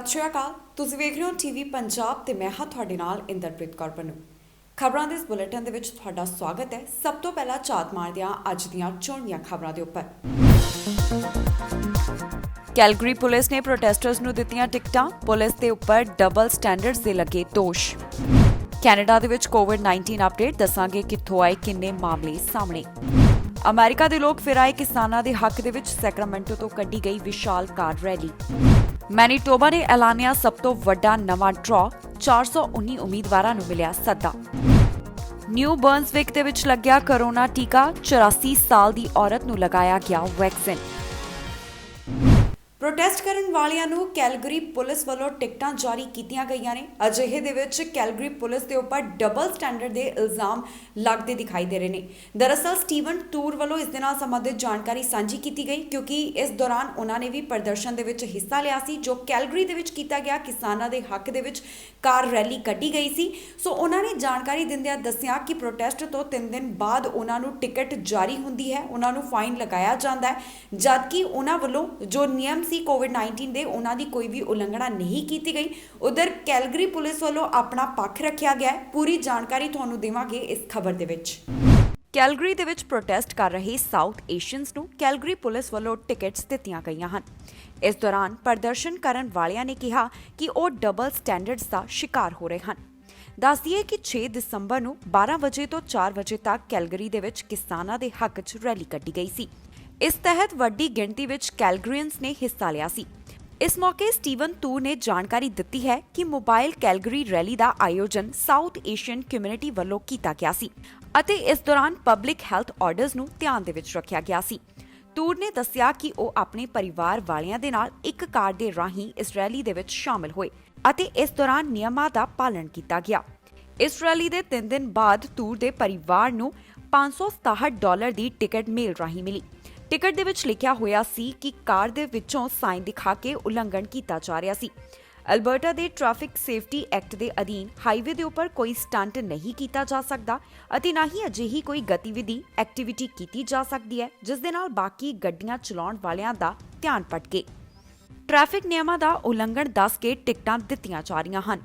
ਸਤਿ ਸ਼੍ਰੀ ਅਕਾਲ। ਤੁਸੀਂ ਵੇਖ ਰਹੇ ਹੋ ਟੀਵੀ ਪੰਜਾਬ ਤੇ ਮੈਂ ਹਾਂ ਤੁਹਾਡੇ ਨਾਲ ਇੰਦਰਪ੍ਰੀਤ ਕੌਰ ਪੰਨੂ। ਖਬਰਾਂ ਦੇ ਇਸ ਬੁਲੇਟਿਨ ਦੇ ਵਿੱਚ ਤੁਹਾਡਾ ਸਵਾਗਤ ਹੈ। ਸਭ ਤੋਂ ਪਹਿਲਾਂ ਝਾਤ ਮਾਰਦੇ ਹਾਂ ਅੱਜ ਦੀਆਂ ਚੋਣਵੀਆਂ ਖਬਰਾਂ ਦੇ ਉੱਪਰ। ਕੈਲਗਰੀ ਪੁਲਿਸ ਨੇ ਪ੍ਰੋਟੈਸਟਰਸ ਨੂੰ ਦਿੱਤੀਆਂ ਟਿਕਟਾਂ, ਪੁਲਿਸ ਦੇ ਉੱਪਰ ਡਬਲ ਸਟੈਂਡਰਡਸ ਦੇ ਲੱਗੇ ਦੋਸ਼। ਕੈਨੇਡਾ ਦੇ ਵਿੱਚ ਕੋਵਿਡ-19 ਅਪਡੇਟ, ਦੱਸਾਂਗੇ ਕਿੱਥੋਂ ਆਏ ਕਿੰਨੇ ਮਾਮਲੇ ਸਾਹਮਣੇ। ਅਮਰੀਕਾ ਦੇ ਲੋਕ ਫਿਰ ਆਏ ਕਿਸਾਨਾਂ ਦੇ ਹੱਕ ਦੇ ਵਿੱਚ, ਸੈਕਰਾਮੈਂਟੋ ਤੋਂ ਕੱਢੀ ਗਈ ਵਿਸ਼ਾਲ ਕਾਰ ਰੈਲੀ। ਮੈਨੀਟੋਬਾ ਨੇ ਐਲਾਨਿਆ ਸਭ ਤੋਂ ਵੱਡਾ ਨਵਾਂ ਡਰਾਅ, 419 ਉਮੀਦਵਾਰਾਂ ਨੂੰ ਮਿਲਿਆ ਸੱਦਾ। ਨਿਊ ਬਰਨਸਵਿਕ ਦੇ ਵਿੱਚ ਲੱਗਿਆ ਕਰੋਨਾ ਟੀਕਾ, 84 ਸਾਲ ਦੀ ਔਰਤ ਨੂੰ ਲਗਾਇਆ ਗਿਆ ਵੈਕਸੀਨ। ਪ੍ਰੋਟੈਸਟ ਕਰਨ ਵਾਲਿਆਂ ਨੂੰ ਕੈਲਗਰੀ ਪੁਲਿਸ ਵੱਲੋਂ ਟਿਕਟਾਂ ਜਾਰੀ ਕੀਤੀਆਂ ਗਈਆਂ ਨੇ। ਅਜਿਹੇ ਦੇ ਵਿੱਚ ਕੈਲਗਰੀ ਪੁਲਿਸ ਦੇ ਉੱਪਰ ਡਬਲ ਸਟੈਂਡਰਡ ਦੇ ਇਲਜ਼ਾਮ ਲੱਗਦੇ ਦਿਖਾਈ ਦੇ ਰਹੇ ਨੇ। ਦਰਅਸਲ ਸਟੀਵਨ ਟੂਰ ਵੱਲੋਂ ਇਸ ਦੇ ਨਾਲ ਸੰਬੰਧਿਤ ਜਾਣਕਾਰੀ ਸਾਂਝੀ ਕੀਤੀ ਗਈ, ਕਿਉਂਕਿ ਇਸ ਦੌਰਾਨ ਉਹਨਾਂ ਨੇ ਵੀ ਪ੍ਰਦਰਸ਼ਨ ਦੇ ਵਿੱਚ ਹਿੱਸਾ ਲਿਆ ਸੀ ਜੋ ਕੈਲਗਰੀ ਦੇ ਵਿੱਚ ਕੀਤਾ ਗਿਆ। ਕਿਸਾਨਾਂ ਦੇ ਹੱਕ ਦੇ ਵਿੱਚ ਕਾਰ ਰੈਲੀ ਕੱਢੀ ਗਈ ਸੀ। ਸੋ ਉਹਨਾਂ ਨੇ ਜਾਣਕਾਰੀ ਦਿੰਦਿਆਂ ਦੱਸਿਆ ਕਿ ਪ੍ਰੋਟੈਸਟ ਤੋਂ 3 ਦਿਨ ਬਾਅਦ ਉਹਨਾਂ ਨੂੰ ਟਿਕਟ ਜਾਰੀ ਹੁੰਦੀ ਹੈ, ਉਹਨਾਂ ਨੂੰ ਫਾਈਨ ਲਗਾਇਆ ਜਾਂਦਾ ਹੈ, ਜਦਕਿ ਉਹਨਾਂ ਵੱਲੋਂ ਜੋ ਨਿਯਮ ਕੋਵਿਡ-19 ਦੇ ਉਹਨਾਂ ਦੀ ਕੋਈ ਵੀ ਉਲੰਘਣਾ ਨਹੀਂ ਕੀਤੀ ਗਈ। ਉਧਰ ਕੈਲਗਰੀ ਪੁਲਿਸ ਵੱਲੋਂ ਆਪਣਾ ਪੱਖ ਰੱਖਿਆ ਗਿਆ ਹੈ। ਪੂਰੀ ਜਾਣਕਾਰੀ ਤੁਹਾਨੂੰ ਦੇਵਾਂਗੇ ਇਸ ਖਬਰ ਦੇ ਵਿੱਚ। ਕੈਲਗਰੀ ਦੇ ਵਿੱਚ ਪ੍ਰੋਟੈਸਟ ਕਰ ਰਹੇ ਸਾਊਥ ਏਸ਼ੀਅਨਸ ਨੂੰ ਕੈਲਗਰੀ ਪੁਲਿਸ ਵੱਲੋਂ ਟਿਕਟਸ ਦਿੱਤੀਆਂ ਗਈਆਂ ਹਨ। ਇਸ ਦੌਰਾਨ ਪ੍ਰਦਰਸ਼ਨ ਕਰਨ ਵਾਲਿਆਂ ਨੇ ਕਿਹਾ ਕਿ ਉਹ ਡਬਲ ਸਟੈਂਡਰਡਸ ਦਾ ਸ਼ਿਕਾਰ ਹੋ ਰਹੇ ਹਨ। ਦੱਸ ਦਈਏ ਕਿ 6 ਦਸੰਬਰ ਨੂੰ 12 ਵਜੇ ਤੋਂ 4 ਵਜੇ ਤੱਕ ਕੈਲਗਰੀ ਦੇ ਵਿੱਚ ਕਿਸਾਨਾਂ ਦੇ ਹੱਕ 'ਚ ਰੈਲੀ ਕੱਢੀ ਗਈ ਸੀ। ਇਸ ਤਹਿਤ ਵੱਡੀ ਗਿਣਤੀ ਵਿੱਚ ਕੈਲਗਰੀਅਨਸ ਨੇ ਹਿੱਸਾ ਲਿਆ ਸੀ। ਇਸ ਮੌਕੇ ਸਟੀਵਨ ਟੂਰ ਨੇ ਜਾਣਕਾਰੀ ਦਿੱਤੀ ਹੈ ਕਿ ਮੋਬਾਈਲ ਕੈਲਗਰੀ ਰੈਲੀ ਦਾ ਆਯੋਜਨ ਸਾਊਥ ਏਸ਼ੀਅਨ ਕਮਿਊਨਿਟੀ ਵੱਲੋਂ ਕੀਤਾ ਗਿਆ ਸੀ ਅਤੇ ਇਸ ਦੌਰਾਨ ਪਬਲਿਕ ਹੈਲਥ ਆਰਡਰਸ ਨੂੰ ਧਿਆਨ ਦੇ ਵਿੱਚ ਰੱਖਿਆ ਗਿਆ ਸੀ। ਟੂਰ ਨੇ ਦੱਸਿਆ ਕਿ ਉਹ ਆਪਣੇ ਪਰਿਵਾਰ ਵਾਲਿਆਂ ਦੇ ਨਾਲ ਇੱਕ ਕਾਰ ਦੇ ਰਾਹੀਂ ਇਸ ਰੈਲੀ ਦੇ ਵਿੱਚ ਸ਼ਾਮਲ ਹੋਏ ਅਤੇ ਇਸ ਦੌਰਾਨ ਨਿਯਮਾਂ ਦਾ ਪਾਲਣ ਕੀਤਾ ਗਿਆ। ਇਸ ਰੈਲੀ ਦੇ 3 ਦਿਨ ਬਾਅਦ ਟੂਰ ਦੇ ਪਰਿਵਾਰ ਨੂੰ $567 ਦੀ ਟਿਕਟ ਮੇਲ ਰਾਹੀਂ ਮਿਲੀ। ਟਿਕਟ ਦੇ ਵਿੱਚ ਲਿਖਿਆ ਹੋਇਆ ਸੀ ਕਿ ਕਾਰ ਦੇ ਵਿੱਚੋਂ ਸਾਈਨ ਦਿਖਾ ਕੇ ਉਲੰਘਣ ਕੀਤਾ ਜਾ ਰਿਹਾ ਸੀ। ਅਲਬਰਟਾ ਦੇ ਟ੍ਰੈਫਿਕ ਸੇਫਟੀ ਐਕਟ ਦੇ ਅਧੀਨ ਹਾਈਵੇ ਦੇ ਉੱਪਰ ਕੋਈ ਸਟੰਟ ਨਹੀਂ ਕੀਤਾ ਜਾ ਸਕਦਾ ਅਤੇ ਨਾ ਹੀ ਅਜਿਹੀ ਕੋਈ ਗਤੀਵਿਧੀ ਐਕਟੀਵਿਟੀ ਕੀਤੀ ਜਾ ਸਕਦੀ ਹੈ ਜਿਸ ਦੇ ਨਾਲ ਬਾਕੀ ਗੱਡੀਆਂ ਚਲਾਉਣ ਵਾਲਿਆਂ ਦਾ ਧਿਆਨ ਭਟਕੇ। ਟ੍ਰੈਫਿਕ ਨਿਯਮਾਂ ਦਾ ਉਲੰਘਣ ਦੱਸ ਕੇ ਟਿਕਟਾਂ ਦਿੱਤੀਆਂ ਜਾ ਰਹੀਆਂ ਹਨ।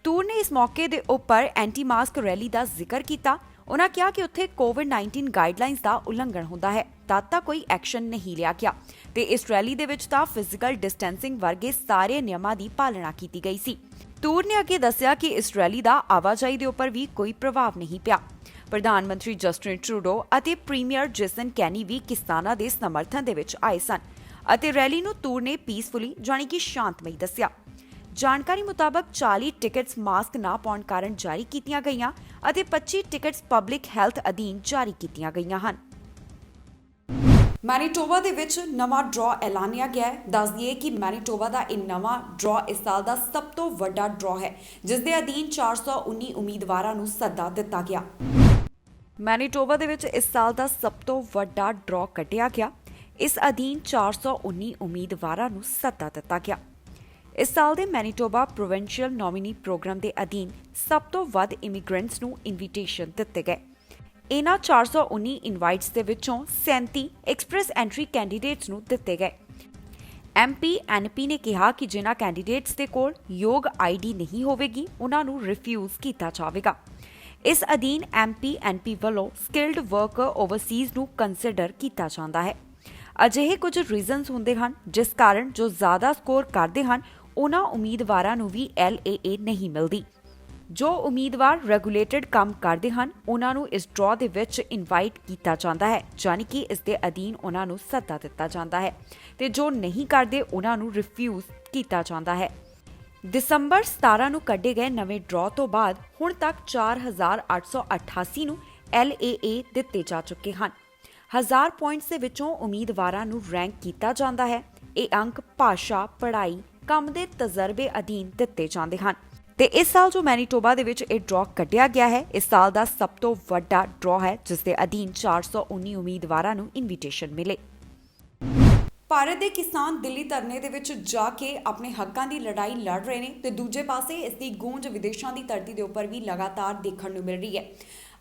ਟੂਰ ਨੇ ਇਸ ਮੌਕੇ ਦੇ ਉੱਪਰ ਐਂਟੀ ਮਾਸਕ ਰੈਲੀ ਦਾ ਜ਼ਿਕਰ ਕੀਤਾ। ਉਨ੍ਹਾਂ ਕਿਹਾ ਕਿ ਉੱਥੇ ਕੋਵਿਡ-19 ਗਾਈਡਲਾਈਨਸ ਦਾ ਉਲੰਘਣ ਹੁੰਦਾ ਹੈ ਤਾਂ ਕੋਈ ਐਕਸ਼ਨ ਨਹੀਂ ਲਿਆ ਗਿਆ ਤੇ ਇਸ ਰੈਲੀ ਦੇ ਵਿੱਚ ਤਾਂ ਫਿਜ਼ੀਕਲ ਡਿਸਟੈਂਸਿੰਗ ਵਰਗੇ ਸਾਰੇ ਨਿਯਮਾਂ ਦੀ ਪਾਲਣਾ ਕੀਤੀ ਗਈ ਸੀ। ਟੂਰ ਨੇ ਅੱਗੇ ਦੱਸਿਆ ਕਿ ਇਸ ਰੈਲੀ ਦਾ ਆਵਾਜਾਈ ਦੇ ਉੱਪਰ ਵੀ ਕੋਈ ਪ੍ਰਭਾਵ ਨਹੀਂ ਪਿਆ। ਪ੍ਰਧਾਨ ਮੰਤਰੀ ਜਸਟਿਨ ਟਰੂਡੋ ਅਤੇ ਪ੍ਰੀਮੀਅਰ ਜੇਸਨ ਕੈਨੀ ਵੀ ਕਿਸਾਨਾਂ ਦੇ ਸਮਰਥਨ ਦੇ ਵਿੱਚ ਆਏ ਸਨ ਅਤੇ ਰੈਲੀ ਨੂੰ ਟੂਰ ਨੇ ਪੀਸਫੁਲੀ ਜਾਣੀ ਕਿ ਸ਼ਾਂਤਮਈ ਦੱਸਿਆ। ਜਾਣਕਾਰੀ ਮੁਤਾਬਕ 40 ਟਿਕਟਸ ਮਾਸਕ ਨਾ ਪਾਉਣ ਕਾਰਨ ਜਾਰੀ ਕੀਤੀਆਂ ਗਈਆਂ ਅਤੇ 25 ਟਿਕਟਸ ਪਬਲਿਕ ਹੈਲਥ ਅਧੀਨ ਜਾਰੀ ਕੀਤੀਆਂ ਗਈਆਂ ਹਨ। ਮੈਨੀਟੋਬਾ ਦੇ ਵਿੱਚ ਨਵਾਂ ਡਰਾਅ ਐਲਾਨਿਆ ਗਿਆ ਹੈ। ਦੱਸ ਦਈਏ ਕਿ ਮੈਨੀਟੋਬਾ ਦਾ ਇਹ ਨਵਾਂ ਡਰਾਅ ਇਸ ਸਾਲ ਦਾ ਸਭ ਤੋਂ ਵੱਡਾ ਡਰਾਅ ਹੈ, ਜਿਸ ਦੇ ਅਧੀਨ 419 ਉਮੀਦਵਾਰਾਂ ਨੂੰ ਸੱਦਾ ਦਿੱਤਾ ਗਿਆ। ਮੈਨੀਟੋਬਾ ਦੇ ਵਿੱਚ ਇਸ ਸਾਲ ਦਾ ਸਭ ਤੋਂ ਵੱਡਾ ਡਰਾਅ ਕੱਢਿਆ ਗਿਆ। ਇਸ ਅਧੀਨ 419 ਉਮੀਦਵਾਰਾਂ ਨੂੰ ਸੱਦਾ ਦਿੱਤਾ ਗਿਆ। ਇਸ ਸਾਲ ਦੇ ਮੈਨੀਟੋਬਾ ਪ੍ਰੋਵਿੰਸ਼ੀਅਲ ਨੋਮੀਨੀ ਪ੍ਰੋਗਰਾਮ ਦੇ ਅਧੀਨ ਸਭ ਤੋਂ ਵੱਧ ਇਮੀਗ੍ਰੈਂਟਸ ਨੂੰ ਇਨਵੀਟੇਸ਼ਨ ਦਿੱਤੇ ਗਏ। ਇਹਨਾਂ 419 ਇਨਵਾਈਟਸ ਦੇ ਵਿੱਚੋਂ 37 ਐਕਸਪ੍ਰੈਸ ਐਂਟਰੀ ਕੈਂਡੀਡੇਟਸ ਨੂੰ ਦਿੱਤੇ ਗਏ। ਐਨਪੀ ਨੇ ਕਿਹਾ ਕਿ ਜਿਨ੍ਹਾਂ ਕੈਂਡੀਡੇਟਸ ਦੇ ਕੋਲ ਯੋਗ ਆਈਡੀ ਨਹੀਂ ਹੋਵੇਗੀ ਉਹਨਾਂ ਨੂੰ ਰਿਫਿਊਜ਼ ਕੀਤਾ ਜਾਵੇਗਾ। ਇਸ ਅਧੀਨ ਐਨਪੀ ਵੱਲੋਂ ਸਕਿਲਡ ਵਰਕਰ ਓਵਰਸੀਜ਼ ਨੂੰ ਕੰਸੀਡਰ ਕੀਤਾ ਜਾਂਦਾ ਹੈ। ਅਜਿਹੇ ਕੁਝ ਰੀਜ਼ਨਸ ਹੁੰਦੇ ਹਨ ਜਿਸ ਕਾਰਨ ਜੋ ਜ਼ਿਆਦਾ ਸਕੋਰ ਕਰਦੇ ਹਨ ਉਹਨਾਂ ਉਮੀਦਵਾਰਾਂ ਨੂੰ ਵੀ LAA ਨਹੀਂ ਮਿਲਦੀ। ਜੋ ਉਮੀਦਵਾਰ ਰੈਗੂਲੇਟਡ ਕੰਮ ਕਰਦੇ ਹਨ ਉਹਨਾਂ ਨੂੰ ਇਸ ਡਰਾਅ ਦੇ ਵਿੱਚ ਇਨਵਾਈਟ ਕੀਤਾ ਜਾਂਦਾ ਹੈ, ਯਾਨੀ ਕਿ ਇਸ ਦੇ ਅਧੀਨ ਉਹਨਾਂ ਨੂੰ ਸੱਦਾ ਦਿੱਤਾ ਜਾਂਦਾ ਹੈ ਤੇ ਜੋ ਨਹੀਂ ਕਰਦੇ ਉਹਨਾਂ ਨੂੰ ਰਿਫਿਊਜ਼ ਕੀਤਾ ਜਾਂਦਾ ਹੈ। ਦਸੰਬਰ 17 ਨੂੰ ਕੱਢੇ ਗਏ ਨਵੇਂ ਡਰਾਅ ਤੋਂ ਬਾਅਦ ਹੁਣ ਤੱਕ 4888 ਨੂੰ LAA ਦਿੱਤੇ ਜਾ ਚੁੱਕੇ ਹਨ। 1000 ਪੁਆਇੰਟਸ ਦੇ ਵਿੱਚੋਂ ਉਮੀਦਵਾਰਾਂ ਨੂੰ ਰੈਂਕ ਕੀਤਾ ਜਾਂਦਾ ਹੈ। ਇਹ ਅੰਕ ਭਾਸ਼ਾ, ਪੜ੍ਹਾਈ, ਕੰਮ ਦੇ ਤਜਰਬੇ ਅਧੀਨ ਦਿੱਤੇ ਜਾਂਦੇ ਹਨ ਤੇ ਇਸ ਸਾਲ ਜੋ ਮੈਨੀਟੋਬਾ ਦੇ ਵਿੱਚ ਇਹ ਡਰਾਅ ਕੱਢਿਆ ਗਿਆ ਹੈ ਇਸ ਸਾਲ ਦਾ ਸਭ ਤੋਂ ਵੱਡਾ ਡਰਾਅ ਹੈ, ਜਿਸ ਦੇ ਅਧੀਨ 419 ਉਮੀਦਵਾਰਾਂ ਨੂੰ ਇਨਵੀਟੇਸ਼ਨ ਮਿਲੇ। ਭਾਰਤ ਦੇ ਕਿਸਾਨ ਦਿੱਲੀ ਧਰਨੇ ਦੇ ਵਿੱਚ ਜਾ ਕੇ ਆਪਣੇ ਹੱਕਾਂ ਦੀ ਲੜਾਈ ਲੜ ਰਹੇ ਨੇ ਤੇ ਦੂਜੇ ਪਾਸੇ ਇਸ ਦੀ ਗੂੰਜ ਵਿਦੇਸ਼ਾਂ ਦੀ ਧਰਤੀ ਦੇ ਉੱਪਰ ਵੀ ਲਗਾਤਾਰ ਦੇਖਣ ਨੂੰ ਮਿਲ ਰਹੀ ਹੈ।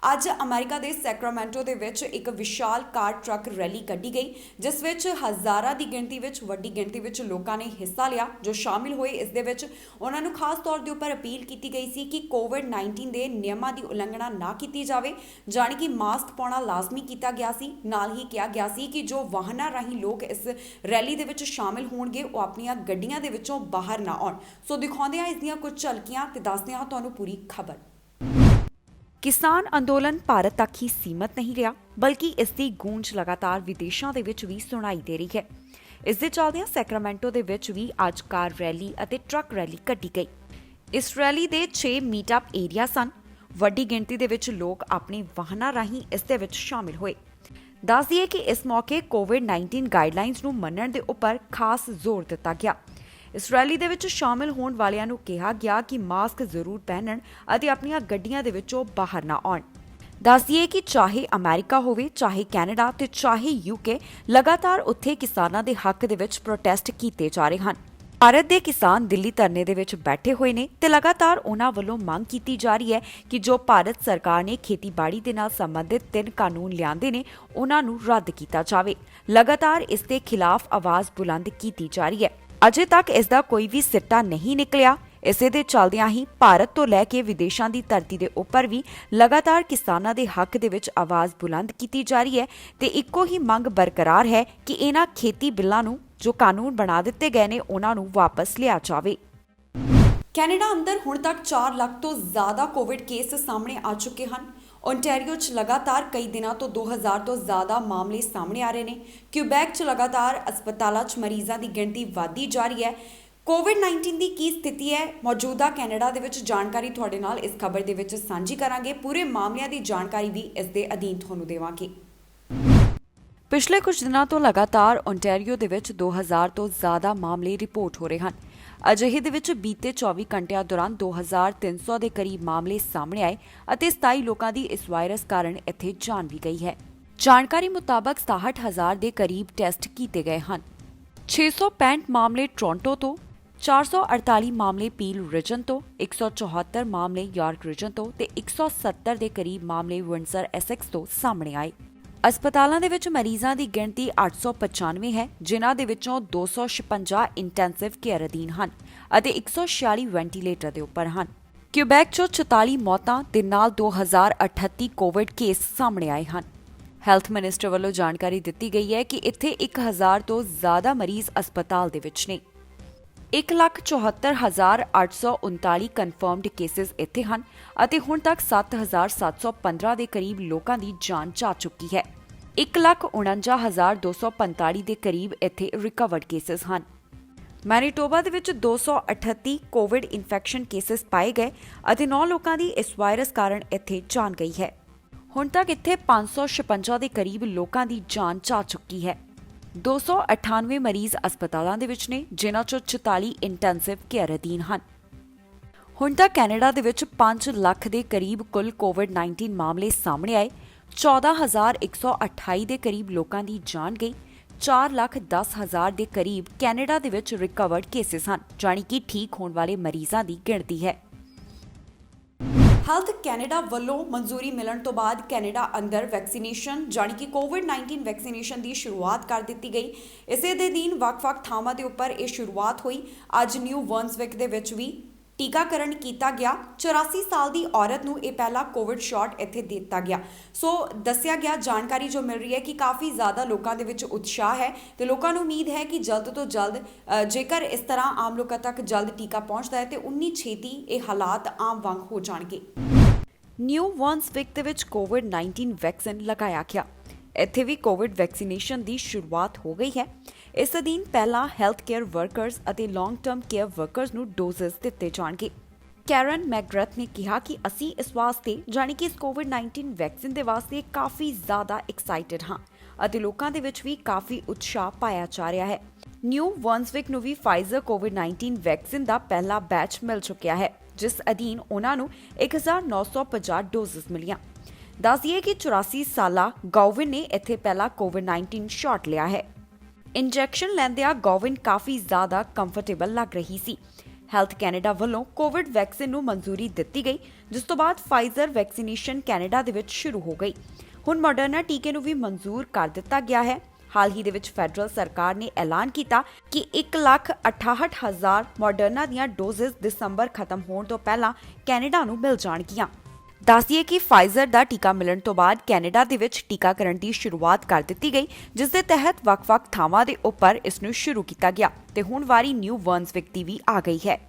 ਅੱਜ ਅਮਰੀਕਾ ਦੇ ਸੈਕਰਾਮੈਂਟੋ ਦੇ ਵਿੱਚ ਇੱਕ ਵਿਸ਼ਾਲ ਕਾਰ ਟਰੱਕ ਰੈਲੀ ਕੱਢੀ ਗਈ, ਜਿਸ ਵਿੱਚ ਹਜ਼ਾਰਾਂ ਦੀ ਗਿਣਤੀ ਵਿੱਚ ਵੱਡੀ ਗਿਣਤੀ ਵਿੱਚ ਲੋਕਾਂ ਨੇ ਹਿੱਸਾ ਲਿਆ। ਜੋ ਸ਼ਾਮਿਲ ਹੋਏ ਇਸ ਦੇ ਵਿੱਚ ਉਹਨਾਂ ਨੂੰ ਖਾਸ ਤੌਰ ਦੇ ਉੱਪਰ ਅਪੀਲ ਕੀਤੀ ਗਈ ਸੀ ਕਿ ਕੋਵਿਡ-19 ਦੇ ਨਿਯਮਾਂ ਦੀ ਉਲੰਘਣਾ ਨਾ ਕੀਤੀ ਜਾਵੇ, ਜਾਣੀ ਕਿ ਮਾਸਕ ਪਾਉਣਾ ਲਾਜ਼ਮੀ ਕੀਤਾ ਗਿਆ ਸੀ। ਨਾਲ ਹੀ ਕਿਹਾ ਗਿਆ ਸੀ ਕਿ ਜੋ ਵਾਹਨਾਂ ਰਾਹੀਂ ਲੋਕ ਇਸ ਰੈਲੀ ਦੇ ਵਿੱਚ ਸ਼ਾਮਿਲ ਹੋਣਗੇ ਉਹ ਆਪਣੀਆਂ ਗੱਡੀਆਂ ਦੇ ਵਿੱਚੋਂ ਬਾਹਰ ਨਾ ਆਉਣ। ਸੋ ਦਿਖਾਉਂਦੇ ਹਾਂ ਇਸ ਦੀਆਂ ਕੁਝ ਝਲਕੀਆਂ ਤੇ ਦੱਸਦੇ ਹਾਂ ਤੁਹਾਨੂੰ ਪੂਰੀ ਖਬਰ। ਕਿਸਾਨ ਅੰਦੋਲਨ ਭਾਰਤ ਤੱਕ ਹੀ ਸੀਮਤ ਨਹੀਂ ਰਿਹਾ, ਬਲਕਿ ਇਸ ਦੀ ਗੂੰਜ ਲਗਾਤਾਰ ਵਿਦੇਸ਼ਾਂ ਦੇ ਵਿੱਚ ਵੀ ਸੁਣਾਈ ਦੇ ਰਹੀ ਹੈ। ਇਸ ਦੇ ਚੱਲਦਿਆਂ ਸੈਕਰਾਮੈਂਟੋ ਦੇ ਵਿੱਚ ਵੀ ਅੱਜ ਕਾਰ ਰੈਲੀ ਅਤੇ ਟਰੱਕ ਰੈਲੀ ਕੱਢੀ ਗਈ। ਇਸ ਰੈਲੀ ਦੇ 6 ਮੀਟਅਪ ਏਰੀਆ ਸਨ। ਵੱਡੀ ਗਿਣਤੀ ਦੇ ਵਿੱਚ ਲੋਕ ਆਪਣੇ ਵਾਹਨਾਂ ਰਾਹੀਂ ਇਸ ਦੇ ਵਿੱਚ ਸ਼ਾਮਿਲ ਹੋਏ। ਦੱਸ ਦਈਏ ਕਿ ਇਸ ਮੌਕੇ ਕੋਵਿਡ-19 ਗਾਈਡਲਾਈਨਸ ਨੂੰ ਮੰਨਣ ਦੇ ਉੱਪਰ ਖਾਸ ਜ਼ੋਰ ਦਿੱਤਾ ਗਿਆ। ਇਸ ਰੈਲੀ ਦੇ ਵਿੱਚ ਸ਼ਾਮਿਲ ਹੋਣ ਵਾਲਿਆਂ ਨੂੰ ਕਿਹਾ ਗਿਆ ਕਿ ਮਾਸਕ ਜ਼ਰੂਰ ਪਹਿਨਣ ਅਤੇ ਆਪਣੀਆਂ ਗੱਡੀਆਂ ਦੇ ਵਿੱਚੋਂ ਬਾਹਰ ਨਾ ਆਉਣ। ਦੱਸ ਦਈਏ ਕਿ ਚਾਹੇ ਅਮਰੀਕਾ ਹੋਵੇ, ਚਾਹੇ ਕੈਨੇਡਾ ਤੇ ਚਾਹੇ ਯੂਕੇ, ਲਗਾਤਾਰ ਉੱਥੇ ਕਿਸਾਨਾਂ ਦੇ ਹੱਕ ਦੇ ਵਿੱਚ ਪ੍ਰੋਟੈਸਟ ਕੀਤੇ ਜਾ ਰਹੇ ਹਨ। ਭਾਰਤ ਦੇ ਕਿਸਾਨ ਦਿੱਲੀ ਧਰਨੇ ਦੇ ਵਿੱਚ ਬੈਠੇ ਹੋਏ ਨੇ ਤੇ ਲਗਾਤਾਰ ਉਹਨਾਂ ਵੱਲੋਂ ਮੰਗ ਕੀਤੀ ਜਾ ਰਹੀ ਹੈ ਕਿ ਜੋ ਭਾਰਤ ਸਰਕਾਰ ਨੇ ਖੇਤੀਬਾੜੀ ਦੇ ਨਾਲ ਸੰਬੰਧਿਤ 3 ਕਾਨੂੰਨ ਲਿਆਂਦੇ ਨੇ ਉਹਨਾਂ ਨੂੰ ਰੱਦ ਕੀਤਾ ਜਾਵੇ। ਲਗਾਤਾਰ ਇਸ ਦੇ ਖਿਲਾਫ ਆਵਾਜ਼ ਬੁਲੰਦ ਕੀਤੀ ਜਾ ਰਹੀ ਹੈ। ਅਜੇ ਤੱਕ ਇਸ ਦਾ ਕੋਈ ਵੀ ਸਿੱਟਾ ਨਹੀਂ ਨਿਕਲਿਆ। ਇਸੇ ਦੇ ਚੱਲਦਿਆਂ ਹੀ ਭਾਰਤ ਤੋਂ ਲੈ ਕੇ ਵਿਦੇਸ਼ਾਂ ਦੀ ਧਰਤੀ ਦੇ ਉੱਪਰ ਵੀ ਲਗਾਤਾਰ ਕਿਸਾਨਾਂ ਦੇ ਹੱਕ ਦੇ ਵਿੱਚ ਆਵਾਜ਼ ਬੁਲੰਦ ਕੀਤੀ ਜਾ ਰਹੀ ਹੈ ਤੇ ਇੱਕੋ ਹੀ ਮੰਗ ਬਰਕਰਾਰ ਹੈ ਕਿ ਇਹਨਾਂ ਖੇਤੀ ਬਿੱਲਾਂ ਨੂੰ ਜੋ ਕਾਨੂੰਨ ਬਣਾ ਦਿੱਤੇ ਗਏ ਨੇ ਉਹਨਾਂ ਨੂੰ ਵਾਪਸ ਲਿਆ ਜਾਵੇ। ਕੈਨੇਡਾ ਅੰਦਰ ਹੁਣ ਤੱਕ 4 ਲੱਖ ਤੋਂ ਜ਼ਿਆਦਾ ਕੋਵਿਡ ਕੇਸ ਸਾਹਮਣੇ ਆ ਚੁੱਕੇ ਹਨ। ਓਨਟਾਰੀਓ 'ਚ ਲਗਾਤਾਰ ਕਈ ਦਿਨਾਂ ਤੋਂ 2000 ਤੋਂ ਜ਼ਿਆਦਾ ਮਾਮਲੇ ਸਾਹਮਣੇ ਆ ਰਹੇ ਨੇ। ਕਿਊਬੈਕ 'ਚ ਲਗਾਤਾਰ ਹਸਪਤਾਲਾਂ 'ਚ ਮਰੀਜ਼ਾਂ ਦੀ ਗਿਣਤੀ ਵਧਦੀ ਜਾ ਰਹੀ ਹੈ। ਕੋਵਿਡ-19 ਦੀ ਕੀ ਸਥਿਤੀ ਹੈ ਮੌਜੂਦਾ ਕੈਨੇਡਾ ਦੇ ਵਿੱਚ, ਜਾਣਕਾਰੀ ਤੁਹਾਡੇ ਨਾਲ ਇਸ ਖਬਰ ਦੇ ਵਿੱਚ ਸਾਂਝੀ ਕਰਾਂਗੇ। ਪੂਰੇ ਮਾਮਲਿਆਂ ਦੀ ਜਾਣਕਾਰੀ ਵੀ ਇਸ ਦੇ ਅਧੀਨ ਤੁਹਾਨੂੰ ਦੇਵਾਂਗੇ। ਪਿਛਲੇ ਕੁਝ ਦਿਨਾਂ ਤੋਂ ਲਗਾਤਾਰ ਓਨਟਾਰੀਓ ਦੇ ਵਿੱਚ 2000 ਤੋਂ ਜ਼ਿਆਦਾ ਮਾਮਲੇ ਰਿਪੋਰਟ ਹੋ ਰਹੇ ਹਨ। ਅਜਿਹੇ ਦੇ ਵਿੱਚ ਬੀਤੇ 24 ਘੰਟਿਆਂ ਦੌਰਾਨ 2300 ਦੇ ਕਰੀਬ ਮਾਮਲੇ ਸਾਹਮਣੇ ਆਏ ਅਤੇ 27 ਲੋਕਾਂ ਦੀ ਇਸ ਵਾਇਰਸ ਕਾਰਨ ਇੱਥੇ ਜਾਨ ਵੀ ਗਈ ਹੈ। ਜਾਣਕਾਰੀ ਮੁਤਾਬਕ 67000 ਦੇ ਕਰੀਬ ਟੈਸਟ ਕੀਤੇ ਗਏ ਹਨ। 665 ਮਾਮਲੇ ਟੋਰਾਂਟੋ ਤੋਂ, 448 ਮਾਮਲੇ ਪੀਲ ਰੀਜਨ ਤੋਂ, 174 ਮਾਮਲੇ ਯਾਰਕ ਰੀਜਨ ਤੋਂ ਤੇ 170 ਦੇ ਕਰੀਬ ਮਾਮਲੇ ਵਿੰਡਸਰ ਐਸੈਕਸ ਤੋਂ ਸਾਹਮਣੇ ਆਏ। ਹਸਪਤਾਲਾਂ ਦੇ ਵਿੱਚ ਮਰੀਜ਼ਾਂ ਦੀ ਗਿਣਤੀ 895 ਹੈ, ਜਿਨ੍ਹਾਂ ਦੇ ਵਿੱਚੋਂ 256 ਇੰਟੈਂਸਿਵ ਕੇਅਰ ਅਧੀਨ ਹਨ ਅਤੇ 146 ਵੈਂਟੀਲੇਟਰ ਦੇ ਉੱਪਰ ਹਨ। ਕਿਊਬੈਕ 'ਚੋਂ 44 ਮੌਤਾਂ ਦੇ ਨਾਲ 2038 ਕੋਵਿਡ ਕੇਸ ਸਾਹਮਣੇ ਆਏ ਹਨ। ਹੈਲਥ ਮਿਨਿਸਟਰ ਵੱਲੋਂ ਜਾਣਕਾਰੀ ਦਿੱਤੀ ਗਈ ਹੈ ਕਿ ਇੱਥੇ 1000 ਤੋਂ ਜ਼ਿਆਦਾ ਮਰੀਜ਼ ਹਸਪਤਾਲ ਦੇ ਵਿੱਚ ਨੇ। 1,74,839 ਕਨਫਰਮਡ ਕੇਸਿਸ ਇੱਥੇ ਹਨ ਅਤੇ ਹੁਣ ਤੱਕ 7,715 ਦੇ ਕਰੀਬ ਲੋਕਾਂ ਦੀ ਜਾਨ ਜਾ ਚੁੱਕੀ ਹੈ। 1,49,245 ਦੇ ਕਰੀਬ ਇੱਥੇ ਰਿਕਵਰਡ ਕੇਸਿਸ ਹਨ। ਮੈਨੀਟੋਬਾ ਦੇ ਵਿੱਚ 238 ਕੋਵਿਡ ਇਨਫੈਕਸ਼ਨ ਕੇਸਿਸ ਪਾਏ ਗਏ ਅਤੇ 9 ਲੋਕਾਂ ਦੀ ਇਸ ਵਾਇਰਸ ਕਾਰਨ ਇੱਥੇ ਜਾਨ ਗਈ ਹੈ। ਹੁਣ ਤੱਕ ਇੱਥੇ 556 ਦੇ ਕਰੀਬ ਲੋਕਾਂ ਦੀ ਜਾਨ ਜਾ ਚੁੱਕੀ ਹੈ। 298 ਮਰੀਜ਼ ਹਸਪਤਾਲਾਂ ਦੇ ਵਿੱਚ ਨੇ, ਜਿਨ੍ਹਾਂ ਚੋਂ 44 ਇੰਟੈਂਸਿਵ ਕੇਅਰ ਅਧੀਨ ਹਨ। ਹੁਣ ਤੱਕ ਕੈਨੇਡਾ ਦੇ ਵਿੱਚ 5 ਲੱਖ ਦੇ ਕਰੀਬ ਕੁੱਲ ਕੋਵਿਡ-19 ਮਾਮਲੇ ਸਾਹਮਣੇ ਆਏ। 14,128 ਦੇ ਕਰੀਬ ਲੋਕਾਂ ਦੀ ਜਾਨ ਗਈ। 4,10,000 ਦੇ ਕਰੀਬ ਕੈਨੇਡਾ ਦੇ ਵਿੱਚ ਰਿਕਵਰਡ ਕੇਸਿਸ ਹਨ, ਜਾਣੀ ਕਿ ਠੀਕ ਹੋਣ ਵਾਲੇ ਮਰੀਜ਼ਾਂ ਦੀ ਗਿਣਤੀ ਹੈ। ਹੈਲਥ ਕੈਨੇਡਾ ਵੱਲੋਂ ਮਨਜ਼ੂਰੀ ਮਿਲਣ ਤੋਂ ਬਾਅਦ ਕੈਨੇਡਾ ਅੰਦਰ ਵੈਕਸੀਨੇਸ਼ਨ ਜਾਣੀ ਕਿ ਕੋਵਿਡ-19 ਵੈਕਸੀਨੇਸ਼ਨ ਦੀ ਸ਼ੁਰੂਆਤ ਕਰ ਦਿੱਤੀ ਗਈ। ਇਸੇ ਦੇ ਦਿਨ ਵੱਖ-ਵੱਖ ਥਾਵਾਂ ਦੇ ਉੱਪਰ ਇਹ ਸ਼ੁਰੂਆਤ ਹੋਈ। ਅੱਜ ਨਿਊ ਵਰਨਸਵਿਕ ਦੇ ਵਿੱਚ ਵੀ ਟੀਕਾਕਰਨ ਕੀਤਾ ਗਿਆ। 84 ਸਾਲ ਦੀ ਔਰਤ ਨੂੰ ਇਹ ਪਹਿਲਾ ਕੋਵਿਡ ਸ਼ਾਟ ਇੱਥੇ ਦਿੱਤਾ ਗਿਆ। ਸੋ ਦੱਸਿਆ ਗਿਆ, ਜਾਣਕਾਰੀ ਜੋ ਮਿਲ ਰਹੀ ਹੈ ਕਿ ਕਾਫੀ ਜ਼ਿਆਦਾ ਲੋਕਾਂ ਦੇ ਵਿੱਚ ਉਤਸ਼ਾਹ ਹੈ ਤੇ ਲੋਕਾਂ ਨੂੰ ਉਮੀਦ ਹੈ ਕਿ ਜਲਦ ਤੋਂ ਜਲਦ ਜੇਕਰ ਇਸ ਤਰ੍ਹਾਂ ਆਮ ਲੋਕਾਂ ਤੱਕ ਜਲਦ ਟੀਕਾ ਪਹੁੰਚਦਾ ਹੈ ਤੇ ਉਨੀ ਛੇਤੀ ਇਹ ਹਾਲਾਤ ਆਮ ਵਾਂਗ ਹੋ ਜਾਣਗੇ। ਨਿਊ ਵਰਨਸਵਿਕ ਦੇ ਵਿੱਚ ਕੋਵਿਡ-19 ਵੈਕਸੀਨ ਲਗਾਇਆ ਗਿਆ। ਇੱਥੇ ਵੀ ਕੋਵਿਡ ਵੈਕਸੀਨੇਸ਼ਨ ਦੀ ਸ਼ੁਰੂਆਤ ਹੋ ਗਈ ਹੈ। ਇਸ ਅਧੀਨ ਪਹਿਲਾਂ ਹੈਲਥ ਕੇਅਰ ਵਰਕਰਸ ਅਤੇ ਲੌਂਗ ਟਰਮ ਕੇਅਰ ਵਰਕਰਸ ਨੂੰ ਡੋਜ਼ਸ ਦਿੱਤੇ ਜਾਣਗੇ। ਕੈਰਨ ਮੈਕਗ੍ਰੈਥ ਨੇ ਕਿਹਾ ਕਿ ਅਸੀਂ ਇਸ ਵਾਸਤੇ ਜਾਣੀ ਕਿ ਇਸ ਕੋਵਿਡ-19 ਵੈਕਸੀਨ ਦੇ ਵਾਸਤੇ ਕਾਫੀ ਜ਼ਿਆਦਾ ਐਕਸਾਈਟਡ ਹਾਂ ਅਤੇ ਲੋਕਾਂ ਦੇ ਵਿੱਚ ਵੀ ਕਾਫੀ ਉਤਸ਼ਾਹ ਪਾਇਆ ਜਾ ਰਿਹਾ ਹੈ। ਨਿਊ ਵਰਨਸਵਿਕ ਨੂੰ ਵੀ ਫਾਈਜ਼ਰ ਕੋਵਿਡ-19 ਵੈਕਸੀਨ ਦਾ ਪਹਿਲਾ ਬੈਚ ਮਿਲ ਚੁੱਕਿਆ ਹੈ, ਜਿਸ ਅਧੀਨ ਉਹਨਾਂ ਨੂੰ 1950 ਡੋਜ਼ਸ ਮਿਲੀਆਂ। ਦੱਸ ਦਈਏ ਕਿ 84 ਸਾਲਾ ਗੋਵਿਨ ਨੇ ਇੱਥੇ ਪਹਿਲਾ ਕੋਵਿਡ-19 ਸ਼ਾਟ ਲਿਆ ਹੈ। ਇੰਜੈਕਸ਼ਨ ਲੈਂਦਿਆਂ ਗੋਵਿਨ ਕਾਫੀ ਜ਼ਿਆਦਾ ਕੰਫਰਟੇਬਲ ਲੱਗ ਰਹੀ ਸੀ। ਹੈਲਥ ਕੈਨੇਡਾ ਵੱਲੋਂ ਕੋਵਿਡ ਵੈਕਸੀਨ ਨੂੰ ਮਨਜ਼ੂਰੀ ਦਿੱਤੀ ਗਈ, ਜਿਸ ਤੋਂ ਬਾਅਦ ਫਾਈਜ਼ਰ ਵੈਕਸੀਨੇਸ਼ਨ ਕੈਨੇਡਾ ਦੇ ਵਿੱਚ ਸ਼ੁਰੂ ਹੋ ਗਈ। ਹੁਣ ਮੋਡਰਨਾ ਟੀਕੇ ਨੂੰ ਵੀ ਮਨਜ਼ੂਰ ਕਰ ਦਿੱਤਾ ਗਿਆ ਹੈ। ਹਾਲ ਹੀ ਦੇ ਵਿੱਚ ਫੈਡਰਲ ਸਰਕਾਰ ਨੇ ਐਲਾਨ ਕੀਤਾ ਕਿ 1,68,000 ਮੋਡਰਨਾ ਦੀਆਂ ਡੋਜ਼ਸ ਦਸੰਬਰ ਖਤਮ ਹੋਣ ਤੋਂ ਪਹਿਲਾਂ ਕੈਨੇਡਾ ਨੂੰ ਮਿਲ ਜਾਣਗੀਆਂ। ਦੱਸੀਏ ਕਿ ਫਾਈਜ਼ਰ ਦਾ ਟੀਕਾ ਮਿਲਣ ਤੋਂ ਬਾਅਦ ਕੈਨੇਡਾ ਦੇ ਵਿੱਚ ਟੀਕਾਕਰਨ ਦੀ ਸ਼ੁਰੂਆਤ ਕਰ ਦਿੱਤੀ ਗਈ, ਜਿਸ ਦੇ ਤਹਿਤ ਵੱਖ-ਵੱਖ ਥਾਵਾਂ ਦੇ ਉੱਪਰ ਇਸ ਨੂੰ ਸ਼ੁਰੂ ਕੀਤਾ ਗਿਆ ਤੇ ਹੁਣ ਵਾਰੀ ਨਿਊ ਬਰਨਸਵਿਕ ਦੀ ਵੀ ਆ ਗਈ ਹੈ।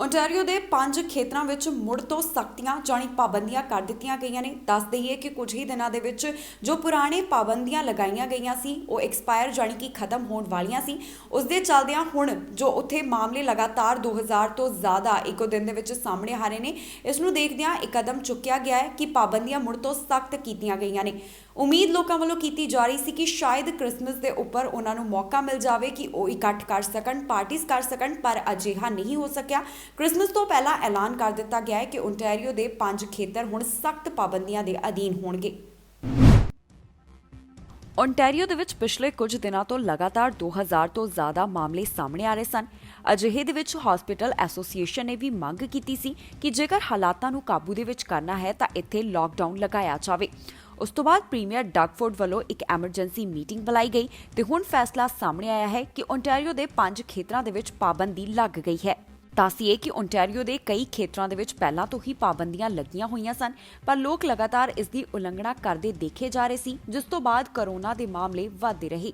ਓਨਟਾਰੀਓ ਦੇ 5 ਖੇਤਰਾਂ ਵਿੱਚ ਮੁੜ ਤੋਂ ਸਖਤੀਆਂ ਜਾਣੀ ਪਾਬੰਦੀਆਂ ਕਰ ਦਿੱਤੀਆਂ ਗਈਆਂ ਨੇ। ਦੱਸ ਦਈਏ ਕਿ ਕੁਝ ਹੀ ਦਿਨਾਂ ਦੇ ਵਿੱਚ ਜੋ ਪੁਰਾਣੇ ਪਾਬੰਦੀਆਂ ਲਗਾਈਆਂ ਗਈਆਂ ਸੀ ਉਹ ਐਕਸਪਾਇਰ ਜਾਣੀ ਕਿ ਖਤਮ ਹੋਣ ਵਾਲੀਆਂ ਸੀ। ਉਸ ਦੇ ਚੱਲਦਿਆਂ ਹੁਣ ਜੋ ਉੱਥੇ ਮਾਮਲੇ ਲਗਾਤਾਰ 2000 ਤੋਂ ਜ਼ਿਆਦਾ ਇੱਕੋ ਦਿਨ ਦੇ ਵਿੱਚ ਸਾਹਮਣੇ ਆ ਰਹੇ ਨੇ, ਇਸ ਨੂੰ ਦੇਖਦਿਆਂ ਇੱਕ ਕਦਮ ਚੁੱਕਿਆ ਗਿਆ ਹੈ ਕਿ ਪਾਬੰਦੀਆਂ ਮੁੜ ਤੋਂ ਸਖਤ ਕੀਤੀਆਂ ਗਈਆਂ ਨੇ। ਉਮੀਦ ਲੋਕਾਂ ਵੱਲੋਂ ਕੀਤੀ ਜਾ ਰਹੀ ਸੀ ਕਿ ਸ਼ਾਇਦ ਕ੍ਰਿਸਮਸ ਦੇ ਉੱਪਰ ਉਹਨਾਂ ਨੂੰ ਮੌਕਾ ਮਿਲ ਜਾਵੇ ਕਿ ਉਹ ਇਕੱਠ ਕਰ ਸਕਣ, ਪਾਰਟੀਆਂ ਕਰ ਸਕਣ, ਪਰ ਅਜਿਹਾ ਨਹੀਂ ਹੋ ਸਕਿਆ। ਕ੍ਰਿਸਮਸ ਤੋਂ ਪਹਿਲਾਂ ਐਲਾਨ ਕਰ ਦਿੱਤਾ ਗਿਆ ਹੈ ਕਿ ਓਨਟਾਰੀਓ ਦੇ 5 ਖੇਤਰ ਹੁਣ ਸਖਤ ਪਾਬੰਦੀਆਂ ਦੇ ਅਧੀਨ ਹੋਣਗੇ। ਓਨਟਾਰੀਓ ਦੇ ਵਿੱਚ ਪਿਛਲੇ ਕੁਝ ਦਿਨਾਂ ਤੋਂ ਲਗਾਤਾਰ 2000 ਤੋਂ ਜ਼ਿਆਦਾ ਮਾਮਲੇ ਸਾਹਮਣੇ ਆ ਰਹੇ ਸਨ। ਅਜਿਹੇ ਦੇ ਵਿੱਚ ਹਸਪੀਟਲ ਐਸੋਸੀਏਸ਼ਨ ਨੇ ਵੀ ਮੰਗ ਕੀਤੀ ਸੀ ਕਿ ਜੇਕਰ ਹਾਲਾਤਾਂ ਨੂੰ ਕਾਬੂ ਦੇ ਵਿੱਚ ਕਰਨਾ ਹੈ ਤਾਂ ਇੱਥੇ ਲਾਕਡਾਊਨ ਲਗਾਇਆ ਜਾਵੇ। ਉਸ ਤੋਂ ਬਾਅਦ ਪ੍ਰੀਮੀਅਰ ਡਗਫੋਰਡ ਵੱਲੋਂ ਇੱਕ ਐਮਰਜੈਂਸੀ ਮੀਟਿੰਗ ਬੁਲਾਈ ਗਈ ਤੇ ਹੁਣ ਫੈਸਲਾ ਸਾਹਮਣੇ ਆਇਆ ਹੈ ਕਿ ਓਨਟਾਰੀਓ ਦੇ 5 ਖੇਤਰਾਂ ਦੇ ਵਿੱਚ ਪਾਬੰਦੀ ਲੱਗ ਗਈ ਹੈ। ਦੱਸੀਏ ਕਿ ਓਨਟਾਰੀਓ ਦੇ ਕਈ ਖੇਤਰਾਂ ਦੇ ਵਿੱਚ ਪਹਿਲਾਂ ਤੋਂ ਹੀ ਪਾਬੰਦੀਆਂ ਲੱਗੀਆਂ ਹੋਈਆਂ ਸਨ, ਪਰ ਲੋਕ ਲਗਾਤਾਰ ਇਸ ਦੀ ਉਲੰਘਣਾ ਕਰਦੇ ਦੇਖੇ ਜਾ ਰਹੇ ਸੀ, ਜਿਸ ਤੋਂ ਬਾਅਦ ਕਰੋਨਾ ਦੇ ਮਾਮਲੇ ਵਧਦੇ ਰਹੇ।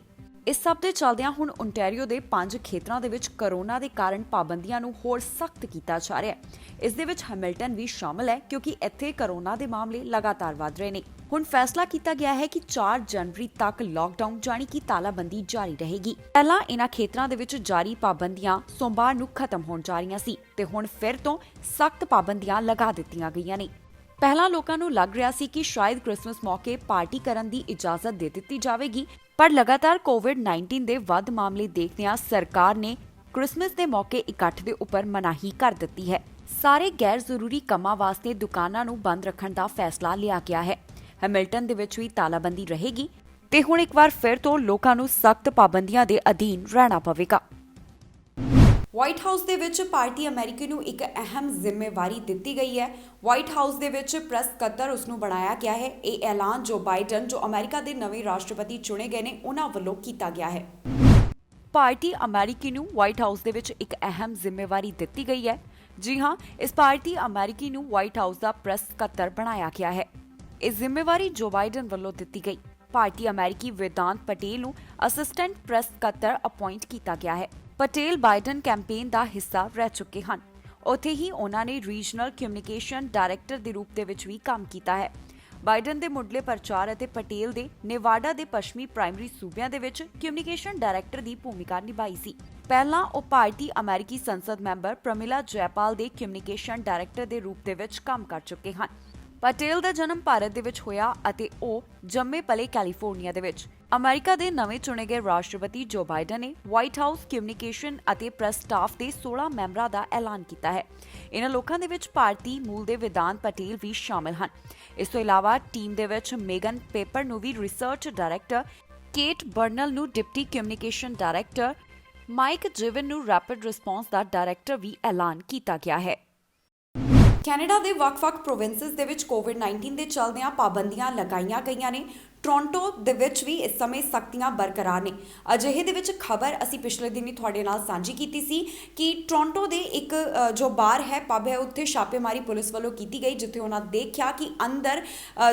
ਇਸ ਸਭ ਦੇ ਚੱਲਦਿਆਂ ਹੁਣ ਓਨਟਾਰੀਓ ਦੇ 5 ਖੇਤਰਾਂ ਦੇ ਵਿੱਚ ਕਰੋਨਾ ਦੇ ਕਾਰਨ ਪਾਬੰਦੀਆਂ ਨੂੰ ਹੋਰ ਸਖਤ ਕੀਤਾ ਜਾ ਰਿਹਾ ਹੈ। ਇਸ ਦੇ ਵਿੱਚ ਹੈਮਿਲਟਨ ਵੀ ਸ਼ਾਮਲ ਹੈ, ਕਿਉਂਕਿ ਇੱਥੇ ਕਰੋਨਾ ਦੇ ਮਾਮਲੇ ਲਗਾਤਾਰ ਵਧ ਰਹੇ ਨੇ। ਹੁਣ ਫੈਸਲਾ ਕੀਤਾ ਗਿਆ ਹੈ ਕਿ 4 ਜਨਵਰੀ ਤੱਕ ਲਾਕਡਾਊਨ ਜਾਣੀ ਕਿ ਤਾਲਾਬੰਦੀ ਜਾਰੀ ਰਹੇਗੀ। ਪਹਿਲਾਂ ਇਹਨਾਂ ਖੇਤਰਾਂ ਦੇ ਵਿੱਚ ਜਾਰੀ ਪਾਬੰਦੀਆਂ ਸੋਮਵਾਰ ਨੂੰ ਖਤਮ ਹੋਣ ਜਾ ਰਹੀਆਂ ਸੀ ਤੇ ਹੁਣ ਫਿਰ ਤੋਂ ਸਖਤ ਪਾਬੰਦੀਆਂ ਲਗਾ ਦਿੱਤੀਆਂ ਗਈਆਂ ਨੇ। ਪਹਿਲਾਂ ਲੋਕਾਂ ਨੂੰ ਲੱਗ ਰਿਹਾ ਸੀ ਕਿ ਸ਼ਾਇਦ ਕ੍ਰਿਸਮਸ ਮੌਕੇ ਪਾਰਟੀ ਕਰਨ ਦੀ ਇਜਾਜ਼ਤ ਦੇ ਦਿੱਤੀ ਜਾਵੇਗੀ, ਪਰ ਲਗਾਤਾਰ ਕੋਵਿਡ-19 ਦੇ ਵੱਧ ਮਾਮਲੇ ਦੇਖਦਿਆਂ ਸਰਕਾਰ ਨੇ ਕ੍ਰਿਸਮਸ ਦੇ ਮੌਕੇ ਇਕੱਠ ਦੇ ਉੱਪਰ ਮਨਾਹੀ ਕਰ ਦਿੱਤੀ ਹੈ। ਸਾਰੇ ਗੈਰ ਜ਼ਰੂਰੀ ਕੰਮਾਂ ਵਾਸਤੇ ਦੁਕਾਨਾਂ ਨੂੰ ਬੰਦ ਰੱਖਣ ਦਾ ਫੈਸਲਾ ਲਿਆ ਗਿਆ ਹੈ। ਹੈਮਿਲਟਨ ਦੇ ਵਿੱਚ ਵੀ ਤਾਲਾਬੰਦੀ ਰਹੇਗੀ ਤੇ ਹੁਣ ਇੱਕ ਵਾਰ ਫਿਰ ਤੋਂ ਲੋਕਾਂ ਨੂੰ ਸਖਤ ਪਾਬੰਦੀਆਂ ਦੇ ਅਧੀਨ ਰਹਿਣਾ ਪਵੇਗਾ। ਵਾਈਟ ਹਾਊਸ ਦੇ ਵਿੱਚ ਪਾਰਟੀ ਅਮਰੀਕੀ ਨੂੰ ਇੱਕ ਅਹਿਮ ਜ਼ਿੰਮੇਵਾਰੀ ਦਿੱਤੀ ਗਈ ਹੈ। ਵਾਈਟ ਹਾਊਸ ਦੇ ਵਿੱਚ ਪ੍ਰੈਸ ਸਕੱਤਰ ਉਸ ਨੂੰ ਬਣਾਇਆ ਗਿਆ ਹੈ। ਇਹ ਐਲਾਨ ਜੋ ਬਾਈਡਨ, ਜੋ ਅਮਰੀਕਾ ਦੇ ਨਵੇਂ ਰਾਸ਼ਟਰਪਤੀ ਚੁਣੇ ਗਏ ਨੇ, ਉਹਨਾਂ ਵੱਲੋਂ ਕੀਤਾ ਗਿਆ ਹੈ। ਪਾਰਟੀ ਅਮਰੀਕੀ ਨੂੰ ਵਾਈਟ ਹਾਊਸ ਦੇ ਵਿੱਚ ਇੱਕ ਅਹਿਮ ਜ਼ਿੰਮੇਵਾਰੀ ਦਿੱਤੀ ਗਈ ਹੈ। ਜੀ ਹਾਂ, ਇਸ ਪਾਰਟੀ ਅਮਰੀਕੀ ਨੂੰ ਵਾਈਟ ਹਾਊਸ ਦਾ ਪ੍ਰੈਸ ਸਕੱਤਰ ਬਣਾਇਆ ਗਿਆ ਹੈ। ਇਹ ਜ਼ਿੰਮੇਵਾਰੀ ਜੋ ਬਾਈਡਨ ਵੱਲੋਂ ਦਿੱਤੀ ਗਈ। ਪਾਰਟੀ ਅਮਰੀਕੀ ਵੇਦਾਂਤ ਪਟੇਲ ਨੂੰ ਅਸਿਸਟੈਂਟ ਪ੍ਰੈਸ ਸਕੱਤਰ ਅਪਾਇੰਟ ਕੀਤਾ ਗਿਆ ਹੈ। ਪਟੇਲ ਬਾਈਡਨ ਕੈਂਪੇਨ ਦਾ ਹਿੱਸਾ ਰਹਿ ਚੁੱਕੇ ਹਨ। ਉੱਥੇ ਹੀ ਉਹਨਾਂ ਨੇ ਰੀਜਨਲ ਕਮਿਊਨੀਕੇਸ਼ਨ ਡਾਇਰੈਕਟਰ ਦੇ ਰੂਪ ਦੇ ਵਿੱਚ ਵੀ ਕੰਮ ਕੀਤਾ ਹੈ। ਬਾਈਡਨ ਦੇ ਮੁੱਢਲੇ ਪ੍ਰਚਾਰ ਅਤੇ ਪਟੇਲ ਦੇ ਨੇਵਾਡਾ ਦੇ ਪੱਛਮੀ ਪ੍ਰਾਇਮਰੀ ਸੂਬਿਆਂ ਦੇ ਵਿੱਚ ਕਮਿਊਨੀਕੇਸ਼ਨ ਡਾਇਰੈਕਟਰ ਦੀ ਭੂਮਿਕਾ ਨਿਭਾਈ ਸੀ। ਪਹਿਲਾਂ ਉਹ ਪਾਰਟੀ ਅਮਰੀਕੀ ਸੰਸਦ ਮੈਂਬਰ ਪ੍ਰਮਿਲਾ ਜੈਪਾਲ ਦੇ ਕਮਿਊਨੀਕੇਸ਼ਨ ਡਾਇਰੈਕਟਰ ਦੇ ਰੂਪ ਦੇ ਵਿੱਚ ਕੰਮ ਕਰ ਚੁੱਕੇ ਹਨ। ਪਟੇਲ ਦਾ ਜਨਮ ਭਾਰਤ ਦੇ ਵਿੱਚ ਹੋਇਆ ਅਤੇ ਉਹ ਜੰਮੇ ਪਲੇ ਕੈਲੀਫੋਰਨੀਆ ਦੇ ਵਿੱਚ। ਅਮਰੀਕਾ ਦੇ ਨਵੇਂ ਚੁਣੇ ਗਏ ਰਾਸ਼ਟਰਪਤੀ ਜੋ ਬਾਈਡਨ ਨੇ ਵਾਈਟ ਹਾਊਸ ਕਮਿਊਨੀਕੇਸ਼ਨ ਅਤੇ ਪ੍ਰੈਸ ਸਟਾਫ ਦੇ 16 ਮੈਂਬਰਾਂ ਦਾ ਐਲਾਨ ਕੀਤਾ ਹੈ। ਇਹਨਾਂ ਲੋਕਾਂ ਦੇ ਵਿੱਚ ਭਾਰਤੀ ਮੂਲ ਦੇ ਵੇਦਾਂਤ ਪਟੇਲ ਵੀ ਸ਼ਾਮਲ ਹਨ। ਇਸ ਤੋਂ ਇਲਾਵਾ ਟੀਮ ਦੇ ਵਿੱਚ ਮੇਗਨ ਪੇਪਰ ਨੂੰ ਵੀ ਰਿਸਰਚ ਡਾਇਰੈਕਟਰ, ਕੇਟ ਬਰਨਲ ਨੂੰ ਡਿਪਟੀ ਕਮਿਊਨੀਕੇਸ਼ਨ ਡਾਇਰੈਕਟਰ, ਮਾਈਕ ਜਿਵਨ ਨੂੰ ਰੈਪਿਡ ਰਿਸਪੌਂਸ ਦਾ ਡਾਇਰੈਕਟਰ ਵੀ ਐਲਾਨ ਕੀਤਾ ਗਿਆ ਹੈ। ਕੈਨੇਡਾ ਦੇ ਵੱਖ-ਵੱਖ ਪ੍ਰੋਵਿੰਸਸ ਦੇ ਵਿੱਚ ਕੋਵਿਡ-19 ਦੇ ਚੱਲਦਿਆਂ ਪਾਬੰਦੀਆਂ ਲਗਾਈਆਂ ਗਈਆਂ ਨੇ। ਟੋਰਾਂਟੋ ਦੇ ਵਿੱਚ ਵੀ ਇਸ ਸਮੇਂ ਸਖਤੀਆਂ ਬਰਕਰਾਰ ਨੇ। ਅਜਿਹੇ ਦੇ ਵਿੱਚ ਖਬਰ ਅਸੀਂ ਪਿਛਲੇ ਦਿਨੀ ਤੁਹਾਡੇ ਨਾਲ ਸਾਂਝੀ ਕੀਤੀ ਸੀ ਕਿ ਟੋਰਾਂਟੋ ਦੇ ਇੱਕ ਜੋ ਬਾਰ ਹੈ, ਪਬ ਹੈ, ਉੱਥੇ ਛਾਪੇਮਾਰੀ ਪੁਲਿਸ ਵੱਲੋਂ ਕੀਤੀ ਗਈ, ਜਿੱਥੇ ਉਹਨਾਂ ਦੇਖਿਆ ਕਿ ਅੰਦਰ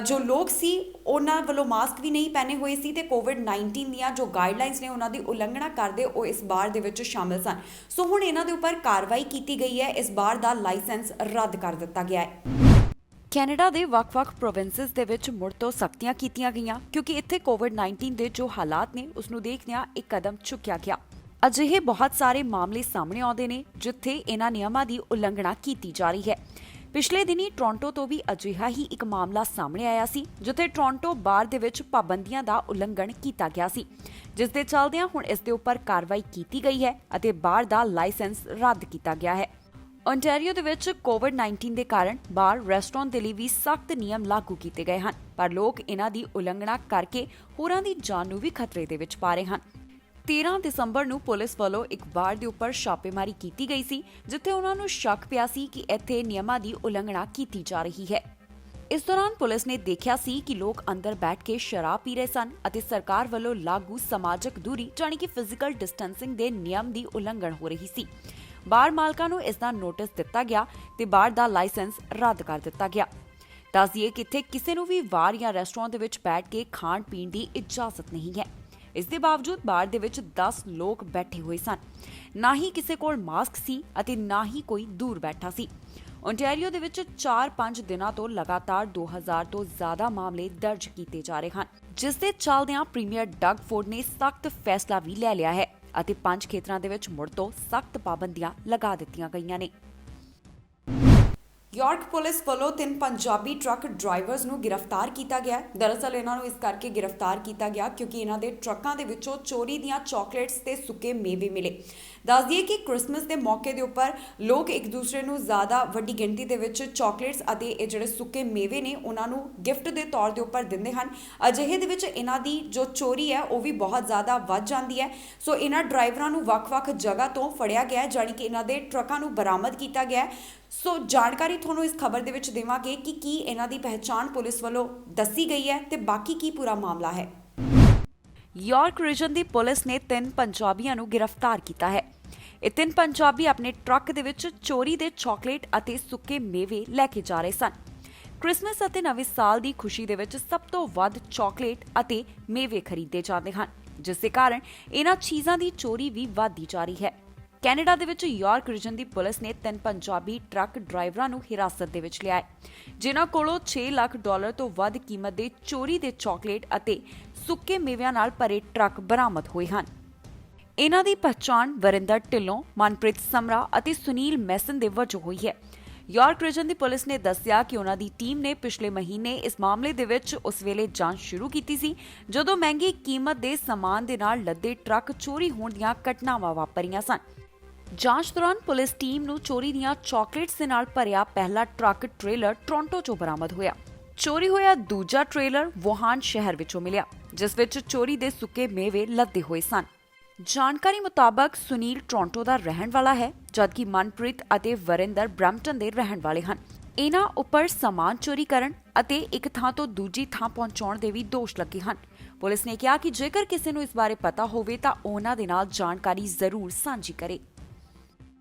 ਜੋ ਲੋਕ ਸੀ ਉਹਨਾਂ ਵੱਲੋਂ ਮਾਸਕ ਵੀ ਨਹੀਂ ਪਹਿਨੇ ਹੋਏ ਸੀ ਤੇ ਕੋਵਿਡ-19 ਦੀਆਂ ਜੋ ਗਾਈਡਲਾਈਨਸ ਨੇ ਉਹਨਾਂ ਦੀ ਉਲੰਘਣਾ ਕਰਦੇ ਉਹ ਇਸ ਬਾਰ ਦੇ ਵਿੱਚ ਸ਼ਾਮਿਲ ਸਨ। ਸੋ ਹੁਣ ਇਹਨਾਂ ਦੇ ਉੱਪਰ ਕਾਰਵਾਈ ਕੀਤੀ ਗਈ ਹੈ। ਇਸ ਬਾਰ ਦਾ ਲਾਇਸੈਂਸ ਰੱਦ ਕਰ ਦਿੱਤਾ ਗਿਆ ਹੈ। ਕੈਨੇਡਾ ਦੇ ਵੱਖ-ਵੱਖ ਪ੍ਰੋਵਿੰਸਸ ਦੇ ਵਿੱਚ ਮੁੜ ਤੋਂ ਸਖਤੀਆਂ ਕੀਤੀਆਂ ਗਈਆਂ, ਕਿਉਂਕਿ ਇੱਥੇ ਕੋਵਿਡ-19 ਦੇ ਜੋ ਹਾਲਾਤ ਨੇ ਉਸ ਨੂੰ ਦੇਖਦਿਆਂ ਇੱਕ ਕਦਮ ਚੁੱਕਿਆ ਗਿਆ। ਅਜਿਹੇ ਬਹੁਤ ਸਾਰੇ ਮਾਮਲੇ ਸਾਹਮਣੇ ਆਉਂਦੇ ਨੇ ਜਿੱਥੇ ਇਹਨਾਂ ਨਿਯਮਾਂ ਦੀ ਉਲੰਘਣਾ ਕੀਤੀ ਜਾ ਰਹੀ ਹੈ। ਪਿਛਲੇ ਦਿਨੀ ਟੋਰਾਂਟੋ ਤੋਂ ਵੀ ਅਜਿਹਾ ਹੀ ਇੱਕ ਮਾਮਲਾ ਸਾਹਮਣੇ ਆਇਆ ਸੀ, ਜਿੱਥੇ ਟੋਰਾਂਟੋ ਬਾਰ ਦੇ ਵਿੱਚ ਪਾਬੰਦੀਆਂ ਦਾ ਉਲੰਘਣ ਕੀਤਾ ਗਿਆ ਸੀ, ਜਿਸ ਦੇ ਚੱਲਦਿਆਂ ਹੁਣ ਇਸ ਦੇ ਉੱਪਰ ਕਾਰਵਾਈ ਕੀਤੀ ਗਈ ਹੈ ਅਤੇ ਬਾਰ ਦਾ ਲਾਇਸੈਂਸ ਰੱਦ ਕੀਤਾ ਗਿਆ ਹੈ। ਓਨਟਾਰੀਓ ਦੇ ਵਿੱਚ ਕੋਵਿਡ-19 ਦੇ ਕਾਰਨ ਬਾਰ, ਰੈਸਟੋਰੈਂਟ ਦੇ ਲਈ ਵੀ ਸਖਤ ਨਿਯਮ ਲਾਗੂ ਕੀਤੇ ਗਏ ਹਨ, ਪਰ ਲੋਕ ਇਹਨਾਂ ਦੀ ਉਲੰਘਣਾ ਕਰਕੇ ਹੋਰਾਂ ਦੀ ਜਾਨ ਨੂੰ ਵੀ ਖਤਰੇ ਦੇ ਵਿੱਚ ਪਾ ਰਹੇ ਹਨ। 13 ਦਸੰਬਰ ਨੂੰ ਪੁਲਿਸ ਵੱਲੋਂ ਇੱਕ ਬਾਰ ਦੇ ਉੱਪਰ ਛਾਪੇਮਾਰੀ ਕੀਤੀ ਗਈ ਸੀ, ਜਿੱਥੇ ਉਹਨਾਂ ਨੂੰ ਸ਼ੱਕ ਪਿਆ ਸੀ ਕਿ ਇੱਥੇ ਨਿਯਮਾਂ ਦੀ ਉਲੰਘਣਾ ਕੀਤੀ ਜਾ ਰਹੀ ਹੈ। ਇਸ ਦੌਰਾਨ ਪੁਲਿਸ ਨੇ ਦੇਖਿਆ ਸੀ ਕਿ ਲੋਕ ਅੰਦਰ ਬੈਠ ਕੇ ਸ਼ਰਾਬ ਪੀ ਰਹੇ ਸਨ ਅਤੇ ਸਰਕਾਰ ਵੱਲੋਂ ਲਾਗੂ ਸਮਾਜਿਕ ਦੂਰੀ ਯਾਨੀ ਕਿ ਫਿਜ਼ੀਕਲ ਡਿਸਟੈਂਸਿੰਗ ਦੇ ਨਿਯਮ ਦੀ ਉਲੰਘਣਾ ਹੋ ਰਹੀ ਸੀ। ਬਾਰ ਮਾਲਕਾਂ ਨੂੰ ਇਸ ਦਾ ਨੋਟਿਸ ਦਿੱਤਾ ਗਿਆ ਤੇ ਬਾਰ ਦਾ ਲਾਇਸੈਂਸ ਰੱਦ ਕਰ ਦਿੱਤਾ ਗਿਆ। ਦੱਸ ਦਈਏ ਕਿ ਇੱਥੇ ਕਿਸੇ ਨੂੰ ਵੀ ਬਾਰ ਜਾਂ ਰੈਸਟੋਰੈਂਟ ਦੇ ਵਿੱਚ ਬੈਠ ਕੇ ਖਾਣ ਪੀਣ ਦੀ ਇਜਾਜ਼ਤ ਨਹੀਂ ਹੈ। ਇਸ ਦੇ ਬਾਵਜੂਦ ਬਾਰ ਦੇ ਵਿੱਚ 10 ਲੋਕ ਬੈਠੇ ਹੋਏ ਸਨ। ਨਾ ਹੀ ਕਿਸੇ ਕੋਲ ਮਾਸਕ ਸੀ ਅਤੇ ਨਾ ਹੀ ਕੋਈ ਦੂਰ ਬੈਠਾ ਸੀ। ਓਨਟਾਰੀਓ ਦੇ ਵਿੱਚ 4-5 ਦਿਨਾਂ ਤੋਂ ਲਗਾਤਾਰ 2000 ਤੋਂ ਜ਼ਿਆਦਾ ਮਾਮਲੇ ਦਰਜ ਕੀਤੇ ਜਾ ਰਹੇ ਹਨ, ਜਿਸ ਦੇ ਚੱਲਦਿਆਂ ਪ੍ਰੀਮੀਅਰ ਡਗ ਫੋਰਡ ਨੇ ਸਖਤ ਫੈਸਲਾ ਵੀ ਲੈ ਲਿਆ ਹੈ ਅਤੇ 5 ਖੇਤਰਾਂ ਦੇ ਵਿੱਚ ਮੁੜ ਤੋਂ ਸਖਤ ਪਾਬੰਦੀਆਂ ਲਗਾ ਦਿੱਤੀਆਂ ਗਈਆਂ ਨੇ। ਯਾਰਕ ਪੁਲਿਸ ਵੱਲੋਂ 3 ਪੰਜਾਬੀ ਟਰੱਕ ਡਰਾਈਵਰਸ ਨੂੰ ਗ੍ਰਿਫਤਾਰ ਕੀਤਾ ਗਿਆ। ਦਰਅਸਲ ਇਹਨਾਂ ਨੂੰ ਇਸ ਕਰਕੇ ਗ੍ਰਿਫਤਾਰ ਕੀਤਾ ਗਿਆ ਕਿਉਂਕਿ ਇਹਨਾਂ ਦੇ ਟਰੱਕਾਂ ਦੇ ਵਿੱਚੋਂ ਚੋਰੀ ਦੀਆਂ ਚਾਕਲੇਟਸ ਤੇ ਸੁੱਕੇ ਮੇਵੇ ਮਿਲੇ। ਦੱਸ ਦਈਏ ਕਿ ਕ੍ਰਿਸਮਸ ਦੇ ਮੌਕੇ ਦੇ ਉੱਪਰ ਲੋਕ ਇੱਕ ਦੂਸਰੇ ਨੂੰ ਜ਼ਿਆਦਾ ਵੱਡੀ ਗਿਣਤੀ ਦੇ ਵਿੱਚ ਚਾਕਲੇਟਸ ਅਤੇ ਇਹ ਜਿਹੜੇ ਸੁੱਕੇ ਮੇਵੇ ਨੇ ਉਹਨਾਂ ਨੂੰ ਗਿਫਟ ਦੇ ਤੌਰ ਦੇ ਉੱਪਰ ਦਿੰਦੇ ਹਨ। ਅਜਿਹੇ ਦੇ ਵਿੱਚ ਇਹਨਾਂ ਦੀ ਜੋ ਚੋਰੀ ਹੈ ਉਹ ਵੀ ਬਹੁਤ ਜ਼ਿਆਦਾ ਵੱਧ ਜਾਂਦੀ ਹੈ। ਸੋ ਇਹਨਾਂ ਡਰਾਈਵਰਾਂ ਨੂੰ ਵੱਖ-ਵੱਖ ਜਗ੍ਹਾ ਤੋਂ ਫੜਿਆ ਗਿਆ, ਜਾਣੀ ਕਿ ਇਹਨਾਂ ਦੇ ਟਰੱਕਾਂ ਨੂੰ ਬਰਾਮਦ ਕੀਤਾ ਗਿਆ। ਸੋ ਜਾਣਕਾਰੀ ਤੁਹਾਨੂੰ ਇਸ ਖਬਰ ਦੇ ਵਿੱਚ ਦੇਵਾਂਗੇ ਕਿ ਕੀ ਇਹਨਾਂ ਦੀ ਪਹਿਚਾਣ ਪੁਲਿਸ ਵੱਲੋਂ ਦੱਸੀ ਗਈ ਹੈ ਤੇ ਬਾਕੀ ਕੀ ਪੂਰਾ ਮਾਮਲਾ ਹੈ। ਯਾਰਕ ਰੀਜਨ ਦੀ ਪੁਲਿਸ ਨੇ 3 ਪੰਜਾਬੀਆਂ ਨੂੰ ਗ੍ਰਿਫਤਾਰ ਕੀਤਾ ਹੈ। ਇਹ 3 ਪੰਜਾਬੀ ਆਪਣੇ ਟਰੱਕ ਦੇ ਵਿੱਚ ਚੋਰੀ ਦੇ ਚਾਕਲੇਟ ਅਤੇ ਸੁੱਕੇ ਮੇਵੇ ਲੈ ਕੇ ਜਾ ਰਹੇ ਸਨ। ਕ੍ਰਿਸਮਸ ਅਤੇ ਨਵੇਂ ਸਾਲ ਦੀ ਖੁਸ਼ੀ ਦੇ ਵਿੱਚ ਸਭ ਤੋਂ ਵੱਧ ਚਾਕਲੇਟ ਅਤੇ ਮੇਵੇ ਖਰੀਦੇ ਜਾਂਦੇ ਹਨ, ਜਿਸ ਦੇ ਕਾਰਨ ਇਹਨਾਂ ਚੀਜ਼ਾਂ ਦੀ ਚੋਰੀ ਵੀ ਵਧਦੀ ਜਾ ਰਹੀ ਹੈ। ਕੈਨੇਡਾ ਦੇ ਵਿੱਚ ਯਾਰਕ ਰੀਜਨ ਦੀ ਪੁਲਿਸ ਨੇ 3 ਪੰਜਾਬੀ ਟਰੱਕ ਡਰਾਈਵਰਾਂ ਨੂੰ ਹਿਰਾਸਤ ਦੇ ਵਿੱਚ ਲਿਆ ਹੈ, ਜਿਨ੍ਹਾਂ ਕੋਲੋਂ $6 ਲੱਖ ਤੋਂ ਵੱਧ ਕੀਮਤ ਦੇ ਚੋਰੀ ਦੇ ਚਾਕਲੇਟ ਅਤੇ ਸੁੱਕੇ ਮੇਵਿਆਂ ਨਾਲ ਭਰੇ ਟਰੱਕ ਬਰਾਮਦ ਹੋਏ ਹਨ। ਇਹਨਾਂ ਦੀ ਪਛਾਣ ਵਰਿੰਦਰ ਢਿੱਲੋਂ, ਮਨਪ੍ਰੀਤ ਸਮਰਾ ਅਤੇ ਸੁਨੀਲ ਮੈਸਨ ਦੇ ਵਜੋਂ ਹੋਈ ਹੈ। ਯਾਰਕ ਰੀਜਨ ਦੀ ਪੁਲਿਸ ਨੇ ਦੱਸਿਆ ਕਿ ਉਹਨਾਂ ਦੀ ਟੀਮ ਨੇ ਪਿਛਲੇ ਮਹੀਨੇ ਇਸ ਮਾਮਲੇ ਦੇ ਵਿੱਚ ਉਸ ਵੇਲੇ ਜਾਂਚ ਸ਼ੁਰੂ ਕੀਤੀ ਸੀ ਜਦੋਂ ਮਹਿੰਗੀ ਕੀਮਤ ਦੇ ਸਾਮਾਨ ਦੇ ਨਾਲ ਲੱਦੇ ਟਰੱਕ ਚੋਰੀ ਹੋਣ ਦੀਆਂ ਘਟਨਾਵਾਂ ਵਾਪਰੀਆਂ ਸਨ। ਜਾਂਚ ਦੌਰਾਨ ਪੁਲਿਸ ਟੀਮ ਨੂੰ ਚੋਰੀ ਦੀਆਂ ਚਾਕਲੇਟਸ ਦੇ ਨਾਲ ਭਰਿਆ ਪਹਿਲਾ ਟਰੱਕ ਟ੍ਰੇਲਰ ਟੋਰਾਂਟੋ 'ਚੋਂ ਬਰਾਮਦ ਹੋਇਆ। ਚੋਰੀ ਹੋਇਆ ਦੂਜਾ ਟ੍ਰੇਲਰ ਵੁਹਾਨ ਸ਼ਹਿਰ ਵਿੱਚੋਂ ਮਿਲਿਆ, ਜਿਸ ਵਿੱਚ ਚੋਰੀ ਦੇ ਸੁੱਕੇ ਮੇਵੇ ਲੱਦੇ ਹੋਏ ਸਨ। ਜਾਣਕਾਰੀ ਮੁਤਾਬਕ ਸੁਨੀਲ ਟੋਰਾਂਟੋ ਦਾ ਰਹਿਣ ਵਾਲਾ ਹੈ, ਜਦਕਿ ਮਨਪ੍ਰੀਤ ਅਤੇ ਵਰਿੰਦਰ ਬ੍ਰੈਂਪਟਨ ਦੇ ਰਹਿਣ ਵਾਲੇ ਹਨ। ਇਹਨਾਂ ਉੱਪਰ ਸਾਮਾਨ ਚੋਰੀ ਕਰਨ ਅਤੇ ਇੱਕ ਥਾਂ ਤੋਂ ਦੂਜੀ ਥਾਂ ਪਹੁੰਚਾਉਣ ਦੇ ਵੀ ਦੋਸ਼ ਲੱਗੇ ਹਨ। ਪੁਲਿਸ ਨੇ ਕਿਹਾ ਕਿ ਜੇਕਰ ਕਿਸੇ ਨੂੰ ਇਸ ਬਾਰੇ ਪਤਾ ਹੋਵੇ ਤਾਂ ਉਹਨਾਂ ਦੇ ਨਾਲ ਜਾਣਕਾਰੀ ਜ਼ਰੂਰ ਸਾਂਝੀ ਕਰੇ।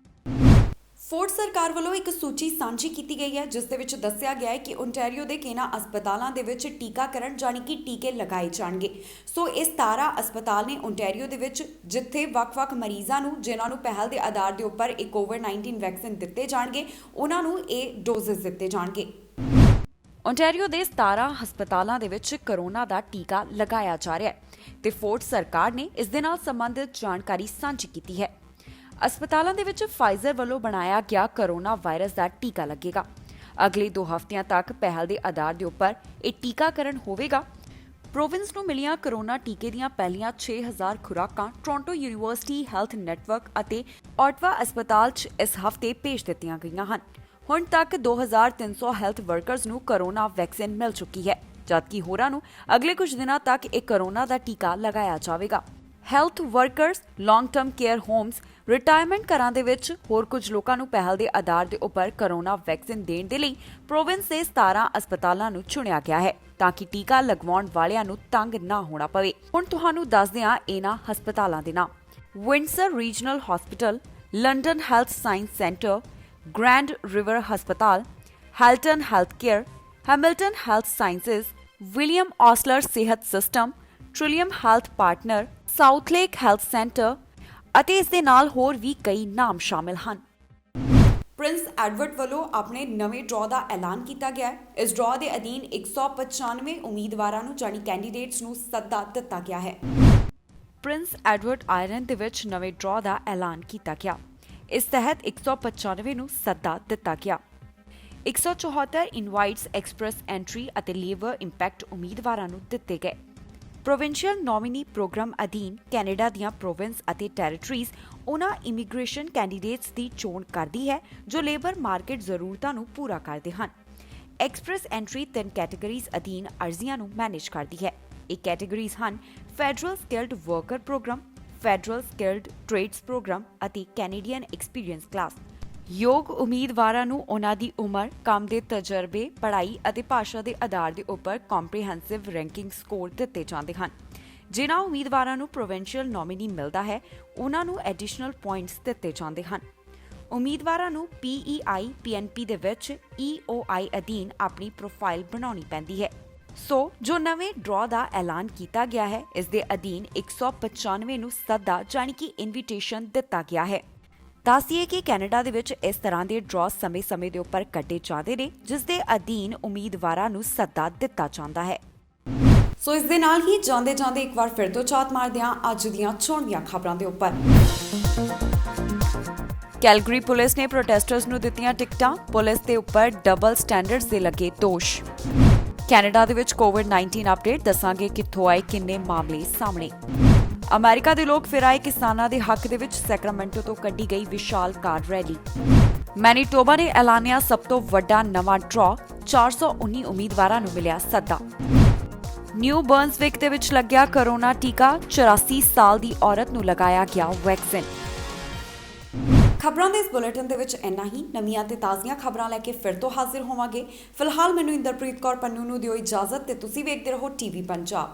ਫੋਰਡ ਸਰਕਾਰ ਵੱਲੋਂ ਇੱਕ ਸੂਚੀ ਸਾਂਝੀ ਕੀਤੀ ਗਈ ਹੈ, ਜਿਸ ਦੇ ਵਿੱਚ ਦੱਸਿਆ ਗਿਆ ਹੈ ਕਿ ਓਨਟਾਰੀਓ ਦੇ ਕਿਹਨਾਂ ਹਸਪਤਾਲਾਂ ਦੇ ਵਿੱਚ ਟੀਕਾਕਰਨ ਜਾਨੀ ਕਿ ਟੀਕੇ ਲਗਾਏ ਜਾਣਗੇ। ਸੋ ਇਹ 17 ਹਸਪਤਾਲ ਨੇ ਓਨਟਾਰੀਓ ਦੇ ਵਿੱਚ, ਜਿੱਥੇ ਵੱਖ-ਵੱਖ ਮਰੀਜ਼ਾਂ ਨੂੰ ਜਿਨ੍ਹਾਂ ਨੂੰ ਪਹਿਲ ਦੇ ਆਧਾਰ ਦੇ ਉੱਪਰ ਇੱਕ ਕੋਵਿਡ-19 ਵੈਕਸੀਨ ਦਿੱਤੇ ਜਾਣਗੇ, ਉਹਨਾਂ ਨੂੰ ਇਹ ਡੋਜ਼ਸ ਦਿੱਤੇ ਜਾਣਗੇ। ਓਨਟਾਰੀਓ ਦੇ 17 ਹਸਪਤਾਲਾਂ ਦੇ ਵਿੱਚ ਕਰੋਨਾ ਦਾ ਟੀਕਾ ਲਗਾਇਆ ਜਾ ਰਿਹਾ ਹੈ ਤੇ ਫੋਰਡ ਸਰਕਾਰ ਨੇ ਇਸ ਦੇ ਨਾਲ ਸੰਬੰਧਿਤ ਜਾਣਕਾਰੀ ਸਾਂਝੀ ਕੀਤੀ ਹੈ। ਹਸਪਤਾਲਾਂ ਦੇ ਵਿੱਚ ਫਾਈਜ਼ਰ ਵੱਲੋਂ ਬਣਾਇਆ ਗਿਆ ਕਰੋਨਾ ਵਾਇਰਸ ਦਾ ਟੀਕਾ ਲੱਗੇਗਾ। ਅਗਲੇ 2 ਹਫ਼ਤਿਆਂ ਤੱਕ ਪਹਿਲ ਦੇ ਆਧਾਰ ਦੇ ਉੱਪਰ ਇਹ ਟੀਕਾਕਰਨ ਹੋਵੇਗਾ। ਪ੍ਰੋਵਿੰਸ ਨੂੰ ਮਿਲੀਆਂ ਕਰੋਨਾ ਟੀਕੇ ਦੀਆਂ ਪਹਿਲੀਆਂ 6000 ਖੁਰਾਕਾਂ ਟੋਰਾਂਟੋ ਯੂਨੀਵਰਸਿਟੀ ਹੈਲਥ ਨੈਟਵਰਕ ਅਤੇ ਆਟਵਾ ਹਸਪਤਾਲ 'ਚ ਇਸ ਹਫ਼ਤੇ ਭੇਜ ਦਿੱਤੀਆਂ ਗਈਆਂ ਹਨ। ਹੁਣ ਤੱਕ 2300 ਹੈਲਥ ਵਰਕਰਸ ਨੂੰ ਕਰੋਨਾ ਵੈਕਸੀਨ ਮਿਲ ਚੁੱਕੀ ਹੈ, ਜਦਕਿ ਹੋਰਾਂ ਨੂੰ ਅਗਲੇ ਕੁਝ ਦਿਨਾਂ ਤੱਕ ਇਹ ਕਰੋਨਾ ਦਾ ਟੀਕਾ ਲਗਾਇਆ ਜਾਵੇਗਾ। Health workers, long term care homes, retirement ਘਰਾਂ ਦੇ ਵਿੱਚ ਹੋਰ ਕੁਝ ਲੋਕਾਂ ਨੂੰ ਪਹਿਲ ਦੇ ਆਧਾਰ ਦੇ ਉੱਪਰ ਕਰੋਨਾ ਵੈਕਸੀਨ ਦੇਣ ਦੇ ਲਈ ਪ੍ਰੋਵਿੰਸ ਦੇ 17 ਹਸਪਤਾਲਾਂ ਨੂੰ ਚੁਣਿਆ ਗਿਆ ਹੈ ਤਾਂ ਕਿ ਟੀਕਾ ਲਗਵਾਉਣ ਵਾਲਿਆਂ ਨੂੰ ਤੰਗ ਨਾ ਹੋਣਾ ਪਵੇ। ਹੁਣ ਤੁਹਾਨੂੰ ਦੱਸਦੇ ਹਾਂ ਇਹਨਾਂ ਹਸਪਤਾਲਾਂ ਦੇ ਨਾਮ। Windsor Regional Hospital, London Health Science Centre, Grand River ਹਸਪਤਾਲ, Halton Health Care, Hamilton Health Sciences, William Osler ਸਿਹਤ System, Trillium Health Partner, Southlake Health Centre ਅਤੇ ਇਸ ਦੇ ਨਾਲ ਹੋਰ ਵੀ ਕਈ ਨਾਮ ਸ਼ਾਮਿਲ ਹਨ। ਪ੍ਰਿੰਸ ਐਡਵਰਡ ਵੱਲੋਂ ਆਪਣੇ ਨਵੇਂ ਡਰਾਅ ਦਾ ਐਲਾਨ ਕੀਤਾ ਗਿਆ ਹੈ। ਇਸ ਡਰਾਅ ਦੇ ਅਧੀਨ 195 ਉਮੀਦਵਾਰਾਂ ਨੂੰ ਜਾਨੀ ਕੈਂਡੀਡੇਟਸ ਨੂੰ ਸੱਦਾ ਦਿੱਤਾ ਗਿਆ ਹੈ। ਪ੍ਰਿੰਸ ਐਡਵਰਡ ਆਇਰਲੈਂਡ ਦੇ ਵਿੱਚ ਨਵੇਂ ਡਰਾਅ ਦਾ ਐਲਾਨ ਕੀਤਾ ਗਿਆ। ਇਸ ਤਹਿਤ 195 ਨੂੰ ਸੱਦਾ ਦਿੱਤਾ ਗਿਆ। 174 ਇਨਵਾਈਟਸ ਐਕਸਪ੍ਰੈਸ ਐਂਟਰੀ ਅਤੇ ਲੇਬਰ ਇੰਪੈਕਟ ਉਮੀਦਵਾਰਾਂ ਨੂੰ ਦਿੱਤੇ ਗਏ। ਪ੍ਰੋਵਿੰਸ਼ੀਅਲ ਨੋਮੀਨੀ ਪ੍ਰੋਗਰਾਮ ਅਧੀਨ ਕੈਨੇਡਾ ਦੀਆਂ ਪ੍ਰੋਵਿੰਸ ਅਤੇ ਟੈਰੀਟਰੀਜ਼ ਉਹਨਾਂ ਇਮੀਗ੍ਰੇਸ਼ਨ ਕੈਂਡੀਡੇਟਸ ਦੀ ਚੋਣ ਕਰਦੀ ਹੈ ਜੋ ਲੇਬਰ ਮਾਰਕੀਟ ਜ਼ਰੂਰਤਾਂ ਨੂੰ ਪੂਰਾ ਕਰਦੇ ਹਨ। ਐਕਸਪ੍ਰੈਸ ਐਂਟਰੀ 3 ਕੈਟੇਗਰੀਜ਼ ਅਧੀਨ ਅਰਜ਼ੀਆਂ ਨੂੰ ਮੈਨੇਜ ਕਰਦੀ ਹੈ। ਇਹ ਕੈਟੇਗਰੀਜ਼ ਹਨ: federal skilled worker program, federal skilled trades program ਅਤੇ ਕੈਨੇਡੀਅਨ ਐਕਸਪੀਰੀਅੰਸ ਕਲਾਸ। ਯੋਗ ਉਮੀਦਵਾਰਾਂ ਨੂੰ ਉਹਨਾਂ ਦੀ ਉਮਰ, ਕੰਮ ਦੇ ਤਜਰਬੇ, ਪੜ੍ਹਾਈ ਅਤੇ ਭਾਸ਼ਾ ਦੇ ਆਧਾਰ ਦੇ ਉੱਪਰ ਕੰਪਰੀਹੈਂਸਿਵ ਰੈਂਕਿੰਗ ਸਕੋਰ ਦਿੱਤੇ ਜਾਂਦੇ ਹਨ। ਜਿਨ੍ਹਾਂ ਉਮੀਦਵਾਰਾਂ ਨੂੰ ਪ੍ਰੋਵਿੰਸ਼ੀਅਲ ਨੋਮੀਨੀ ਮਿਲਦਾ ਹੈ, ਉਹਨਾਂ ਨੂੰ ਐਡੀਸ਼ਨਲ ਪੁਆਇੰਟਸ ਦਿੱਤੇ ਜਾਂਦੇ ਹਨ। ਉਮੀਦਵਾਰਾਂ ਨੂੰ PEI PNP ਦੇ ਵਿੱਚ EOI ਅਧੀਨ ਆਪਣੀ ਪ੍ਰੋਫਾਈਲ ਬਣਾਉਣੀ ਪੈਂਦੀ ਹੈ। ਸੋ ਜੋ ਨਵੇਂ ਡਰਾਅ ਦਾ ਐਲਾਨ ਕੀਤਾ ਗਿਆ ਹੈ, ਇਸ ਦੇ ਅਧੀਨ 195 ਨੂੰ ਸੱਦਾ ਜਾਣੀ ਕਿ ਇਨਵੀਟੇਸ਼ਨ ਦਿੱਤਾ ਗਿਆ ਹੈ। ਦੱਸੀਏ ਕਿ ਕੈਨੇਡਾ ਦੇ ਵਿੱਚ ਇਸ ਤਰ੍ਹਾਂ ਦੇ ਡਰਾਅ ਸਮੇਂ-ਸਮੇਂ ਦੇ ਉੱਪਰ ਕੱਢੇ ਜਾਂਦੇ ਨੇ, ਜਿਸ ਦੇ ਅਧੀਨ ਉਮੀਦਵਾਰਾਂ ਨੂੰ ਸੱਦਾ ਦਿੱਤਾ ਜਾਂਦਾ ਹੈ। ਸੋ ਇਸ ਦੇ ਨਾਲ ਹੀ ਜਾਂਦੇ ਇੱਕ ਵਾਰ ਫਿਰ ਤੋਂ ਝਾਤ ਮਾਰਦੇ ਹਾਂ ਅੱਜ ਦੀਆਂ ਚੋਣਵੀਂ ਖਬਰਾਂ ਦੇ ਉੱਪਰ। ਕੈਲਗਰੀ ਪੁਲਿਸ ਨੇ ਪ੍ਰੋਟੈਸਟਰਸ ਨੂੰ ਦਿੱਤੀਆਂ ਟਿਕਟਾਂ, ਪੁਲਿਸ ਦੇ ਉੱਪਰ ਡਬਲ ਸਟੈਂਡਰਡਸ ਦੇ ਲੱਗੇ ਦੋਸ਼। ਕੈਨੇਡਾ ਦੇ ਵਿੱਚ ਕੋਵਿਡ-19 ਅਪਡੇਟ, ਦੱਸਾਂਗੇ ਕਿੱਥੋਂ ਆਏ ਕਿੰਨੇ ਮਾਮਲੇ ਸਾਹਮਣੇ। ਅਮਰੀਕਾ ਦੇ ਲੋਕ ਫਿਰ ਆਏ ਕਿਸਾਨਾਂ ਦੇ ਹੱਕ ਦੇ ਵਿੱਚ, ਸੈਕਰਾਮੈਂਟੋ ਤੋਂ ਕੱਢੀ ਗਈ ਵਿਸ਼ਾਲ ਕਾਰ ਰੈਲੀ। ਮੈਨੀਟੋਬਾ ਨੇ ਐਲਾਨਿਆ ਸਭ ਤੋਂ ਵੱਡਾ ਨਵਾਂ ਡਰਾਅ, 419 ਉਮੀਦਵਾਰਾਂ ਨੂੰ ਮਿਲਿਆ ਸੱਦਾ। ਨਿਊ ਬਰਨਸਵਿਕ ਦੇ ਵਿੱਚ ਲੱਗਿਆ ਕਰੋਨਾ ਟੀਕਾ, 84 ਸਾਲ ਦੀ ਔਰਤ ਨੂੰ ਲਗਾਇਆ ਗਿਆ ਵੈਕਸੀਨ। ਖਬਰਾਂ ਦੇ ਇਸ ਬੁਲੇਟਿਨ ਦੇ ਵਿੱਚ ਇੰਨਾ ਹੀ। ਨਵੀਆਂ ਤੇ ਤਾਜ਼ੀਆਂ ਖਬਰਾਂ ਲੈ ਕੇ ਫਿਰ ਤੋਂ ਹਾਜ਼ਰ ਹੋਵਾਂਗੇ। ਫਿਲਹਾਲ ਮੈਨੂੰ ਇੰਦਰਪ੍ਰੀਤ ਕੌਰ ਪੰਨੂ ਨੂੰ ਦਿਓ ਇਜਾਜ਼ਤ ਤੇ ਤੁਸੀਂ ਵੇਖਦੇ ਰਹੋ TV ਪੰਜਾਬ।